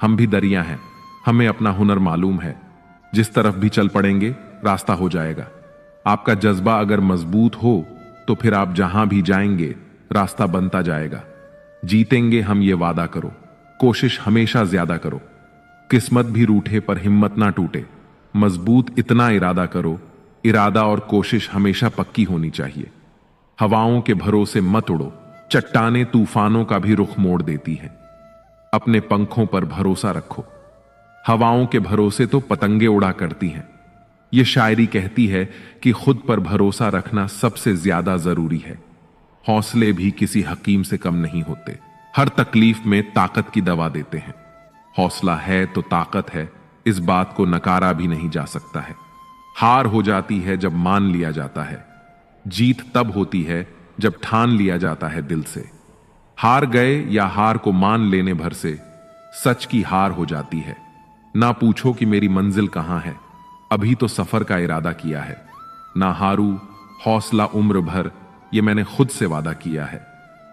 हम भी दरिया हैं, हमें अपना हुनर मालूम है। जिस तरफ भी चल पड़ेंगे रास्ता हो जाएगा। आपका जज्बा अगर मजबूत हो तो फिर आप जहां भी जाएंगे रास्ता बनता जाएगा। जीतेंगे हम, ये वादा करो। कोशिश हमेशा ज्यादा करो। किस्मत भी रूठे पर हिम्मत ना टूटे। मजबूत इतना इरादा करो, इरादा और कोशिश हमेशा पक्की होनी चाहिए। हवाओं के भरोसे मत उड़ो, चट्टानें तूफानों का भी रुख मोड़ देती हैं। अपने पंखों पर भरोसा रखो। हवाओं के भरोसे तो पतंगे उड़ा करती हैं। यह शायरी कहती है कि खुद पर भरोसा रखना सबसे ज्यादा जरूरी है। हौसले भी किसी हकीम से कम नहीं होते। हर तकलीफ में ताकत की दवा देते हैं। हौसला है तो ताकत है, इस बात को नकारा भी नहीं जा सकता है। हार हो जाती है जब मान लिया जाता है। जीत तब होती है जब ठान लिया जाता है दिल से। हार गए या हार को मान लेने भर से सच की हार हो जाती है। ना पूछो कि मेरी मंजिल कहां है, अभी तो सफर का इरादा किया है। ना हारू, हौसला उम्र भर, ये मैंने खुद से वादा किया है।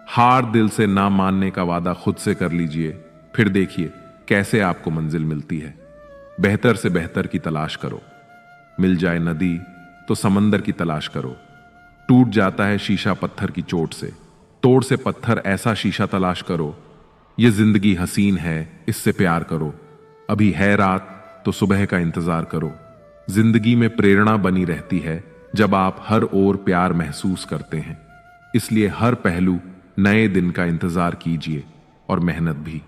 हार दिल से ना मानने का वादा खुद से कर लीजिए, फिर देखिए कैसे आपको मंजिल मिलती है। बेहतर से बेहतर की तलाश करो। मिल जाए नदी तो समंदर की तलाश करो। टूट जाता है शीशा पत्थर की चोट से, तोड़ से पत्थर ऐसा शीशा तलाश करो। ये जिंदगी हसीन है, इससे प्यार करो। अभी है रात तो सुबह का इंतजार करो। जिंदगी में प्रेरणा बनी रहती है जब आप हर ओर प्यार महसूस करते हैं। इसलिए हर पहलू नए दिन का इंतजार कीजिए और मेहनत भी।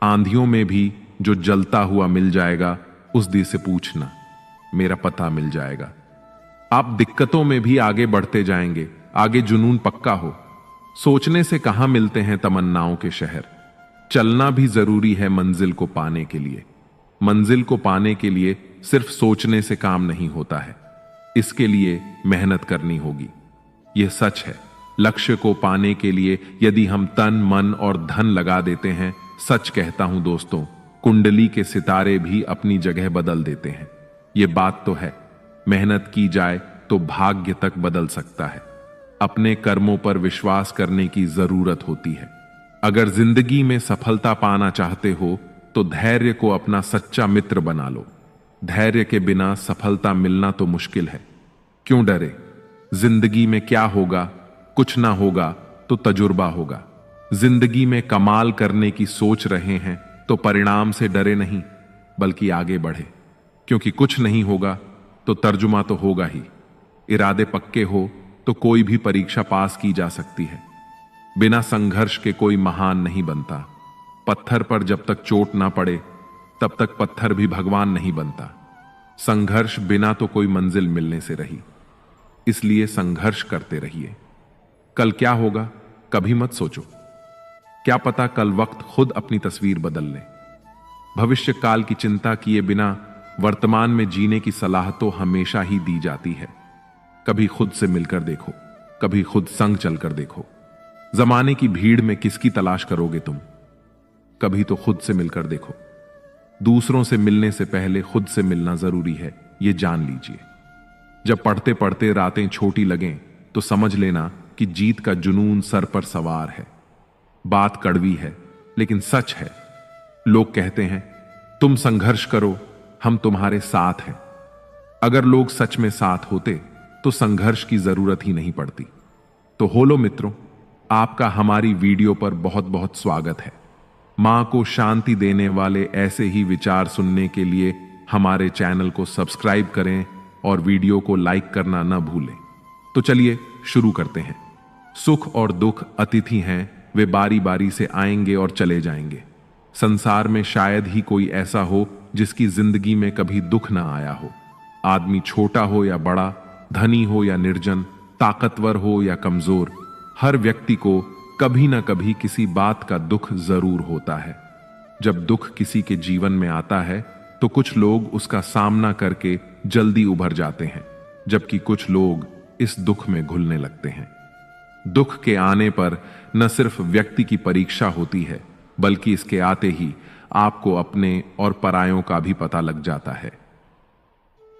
आंधियों में भी जो जलता हुआ मिल जाएगा उस दी से पूछना, मेरा पता मिल जाएगा। आप दिक्कतों में भी आगे बढ़ते जाएंगे, आगे जुनून पक्का हो। सोचने से कहां मिलते हैं तमन्नाओं के शहर। चलना भी जरूरी है मंजिल को पाने के लिए। मंजिल को पाने के लिए सिर्फ सोचने से काम नहीं होता है, इसके लिए मेहनत करनी होगी। यह सच है, लक्ष्य को पाने के लिए यदि हम तन मन और धन लगा देते हैं, सच कहता हूं दोस्तों, कुंडली के सितारे भी अपनी जगह बदल देते हैं। यह बात तो है, मेहनत की जाए तो भाग्य तक बदल सकता है। अपने कर्मों पर विश्वास करने की जरूरत होती है। अगर जिंदगी में सफलता पाना चाहते हो तो धैर्य को अपना सच्चा मित्र बना लो। धैर्य के बिना सफलता मिलना तो मुश्किल है। क्यों डरे? जिंदगी में क्या होगा? कुछ ना होगा तो तजुर्बा होगा। जिंदगी में कमाल करने की सोच रहे हैं तो परिणाम से डरे नहीं, बल्कि आगे बढ़े, क्योंकि कुछ नहीं होगा तो तर्जुमा तो होगा ही। इरादे पक्के हो तो कोई भी परीक्षा पास की जा सकती है। बिना संघर्ष के कोई महान नहीं बनता। पत्थर पर जब तक चोट ना पड़े तब तक पत्थर भी भगवान नहीं बनता। संघर्ष बिना तो कोई मंजिल मिलने से रही, इसलिए संघर्ष करते रहिए। कल क्या होगा कभी मत सोचो, क्या पता कल वक्त खुद अपनी तस्वीर बदल ले। भविष्य काल की चिंता किए बिना वर्तमान में जीने की सलाह तो हमेशा ही दी जाती है। कभी खुद से मिलकर देखो, कभी खुद संग चलकर देखो। जमाने की भीड़ में किसकी तलाश करोगे तुम? कभी तो खुद से मिलकर देखो। दूसरों से मिलने से पहले खुद से मिलना जरूरी है, यह जान लीजिए। जब पढ़ते पढ़ते रातें छोटी लगें तो समझ लेना कि जीत का जुनून सर पर सवार है। बात कड़वी है लेकिन सच है। लोग कहते हैं तुम संघर्ष करो, हम तुम्हारे साथ हैं। अगर लोग सच में साथ होते तो संघर्ष की जरूरत ही नहीं पड़ती। तो होलो मित्रों, आपका हमारी वीडियो पर बहुत बहुत स्वागत है। मां को शांति देने वाले ऐसे ही विचार सुनने के लिए हमारे चैनल को सब्सक्राइब करें और वीडियो को लाइक करना न भूलें। तो चलिए शुरू करते हैं। सुख और दुख अतिथि हैं, वे बारी बारी से आएंगे और चले जाएंगे। संसार में शायद ही कोई ऐसा हो जिसकी जिंदगी में कभी दुख ना आया हो। आदमी छोटा हो या बड़ा, धनी हो या निर्जन, ताकतवर हो या कमजोर, हर व्यक्ति को कभी ना कभी किसी बात का दुख जरूर होता है। जब दुख किसी के जीवन में आता है तो कुछ लोग उसका सामना करके जल्दी उभर जाते हैं, जबकि कुछ लोग इस दुख में घुलने लगते हैं। दुख के आने पर न सिर्फ व्यक्ति की परीक्षा होती है, बल्कि इसके आते ही आपको अपने और परायों का भी पता लग जाता है।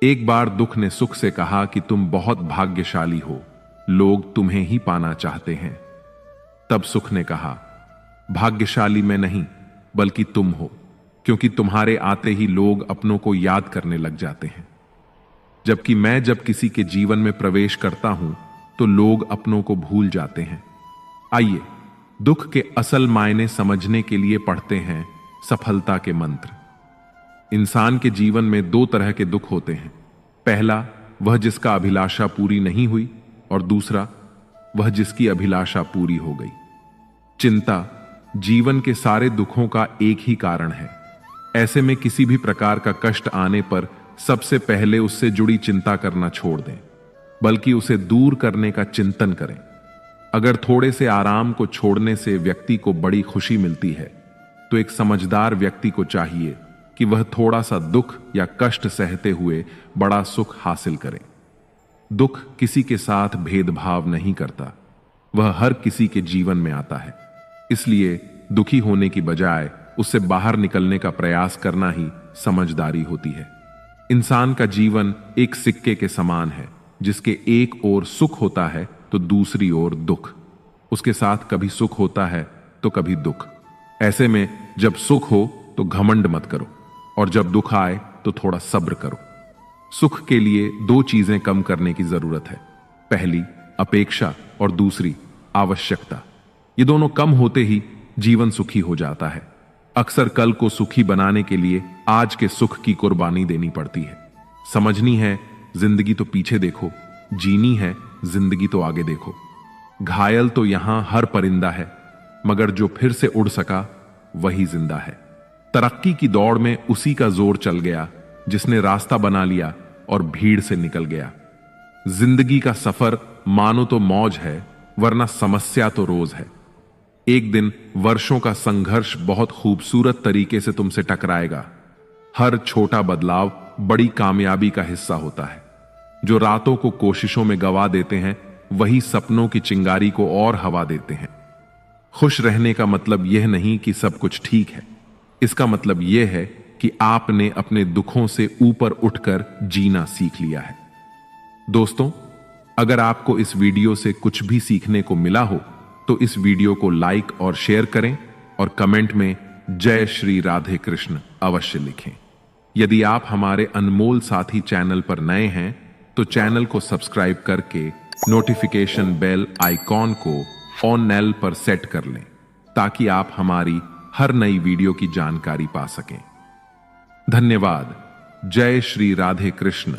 एक बार दुख ने सुख से कहा कि तुम बहुत भाग्यशाली हो, लोग तुम्हें ही पाना चाहते हैं। तब सुख ने कहा, भाग्यशाली मैं नहीं बल्कि तुम हो, क्योंकि तुम्हारे आते ही लोग अपनों को याद करने लग जाते हैं। जबकि मैं जब किसी के जीवन में प्रवेश करता हूं तो लोग अपनों को भूल जाते हैं। आइए दुख के असल मायने समझने के लिए पढ़ते हैं सफलता के मंत्र। इंसान के जीवन में दो तरह के दुख होते हैं। पहला, वह जिसका अभिलाषा पूरी नहीं हुई, और दूसरा, वह जिसकी अभिलाषा पूरी हो गई। चिंता जीवन के सारे दुखों का एक ही कारण है। ऐसे में किसी भी प्रकार का कष्ट आने पर सबसे पहले उससे जुड़ी चिंता करना छोड़ दें, बल्कि उसे दूर करने का चिंतन करें। अगर थोड़े से आराम को छोड़ने से व्यक्ति को बड़ी खुशी मिलती है, तो एक समझदार व्यक्ति को चाहिए कि वह थोड़ा सा दुख या कष्ट सहते हुए बड़ा सुख हासिल करे। दुख किसी के साथ भेदभाव नहीं करता, वह हर किसी के जीवन में आता है। इसलिए दुखी होने की बजाय उससे बाहर निकलने का प्रयास करना ही समझदारी होती है। इंसान का जीवन एक सिक्के के समान है, जिसके एक ओर सुख होता है तो दूसरी ओर दुख। उसके साथ कभी सुख होता है तो कभी दुख। ऐसे में जब सुख हो तो घमंड मत करो, और जब दुख आए तो थोड़ा सब्र करो। सुख के लिए दो चीजें कम करने की जरूरत है। पहली अपेक्षा और दूसरी आवश्यकता। ये दोनों कम होते ही जीवन सुखी हो जाता है। अक्सर कल को सुखी बनाने के लिए आज के सुख की कुर्बानी देनी पड़ती है। समझनी है जिंदगी तो पीछे देखो, जीनी है जिंदगी तो आगे देखो। घायल तो यहां हर परिंदा है, मगर जो फिर से उड़ सका वही जिंदा है। तरक्की की दौड़ में उसी का जोर चल गया जिसने रास्ता बना लिया और भीड़ से निकल गया। जिंदगी का सफर मानो तो मौज है, वरना समस्या तो रोज है। एक दिन वर्षों का संघर्ष बहुत खूबसूरत तरीके से तुमसे टकराएगा। हर छोटा बदलाव बड़ी कामयाबी का हिस्सा होता है। जो रातों को कोशिशों में गवा देते हैं, वही सपनों की चिंगारी को और हवा देते हैं। खुश रहने का मतलब यह नहीं कि सब कुछ ठीक है। इसका मतलब यह है कि आपने अपने दुखों से ऊपर उठकर जीना सीख लिया है। दोस्तों, अगर आपको इस वीडियो से कुछ भी सीखने को मिला हो तो इस वीडियो को लाइक और शेयर करें, और कमेंट में जय श्री राधे कृष्ण अवश्य लिखें। यदि आप हमारे अनमोल साथी चैनल पर नए हैं तो चैनल को सब्सक्राइब करके नोटिफिकेशन बेल आइकॉन को ऑन नेल पर सेट कर लें, ताकि आप हमारी हर नई वीडियो की जानकारी पा सकें। धन्यवाद। जय श्री राधे कृष्ण।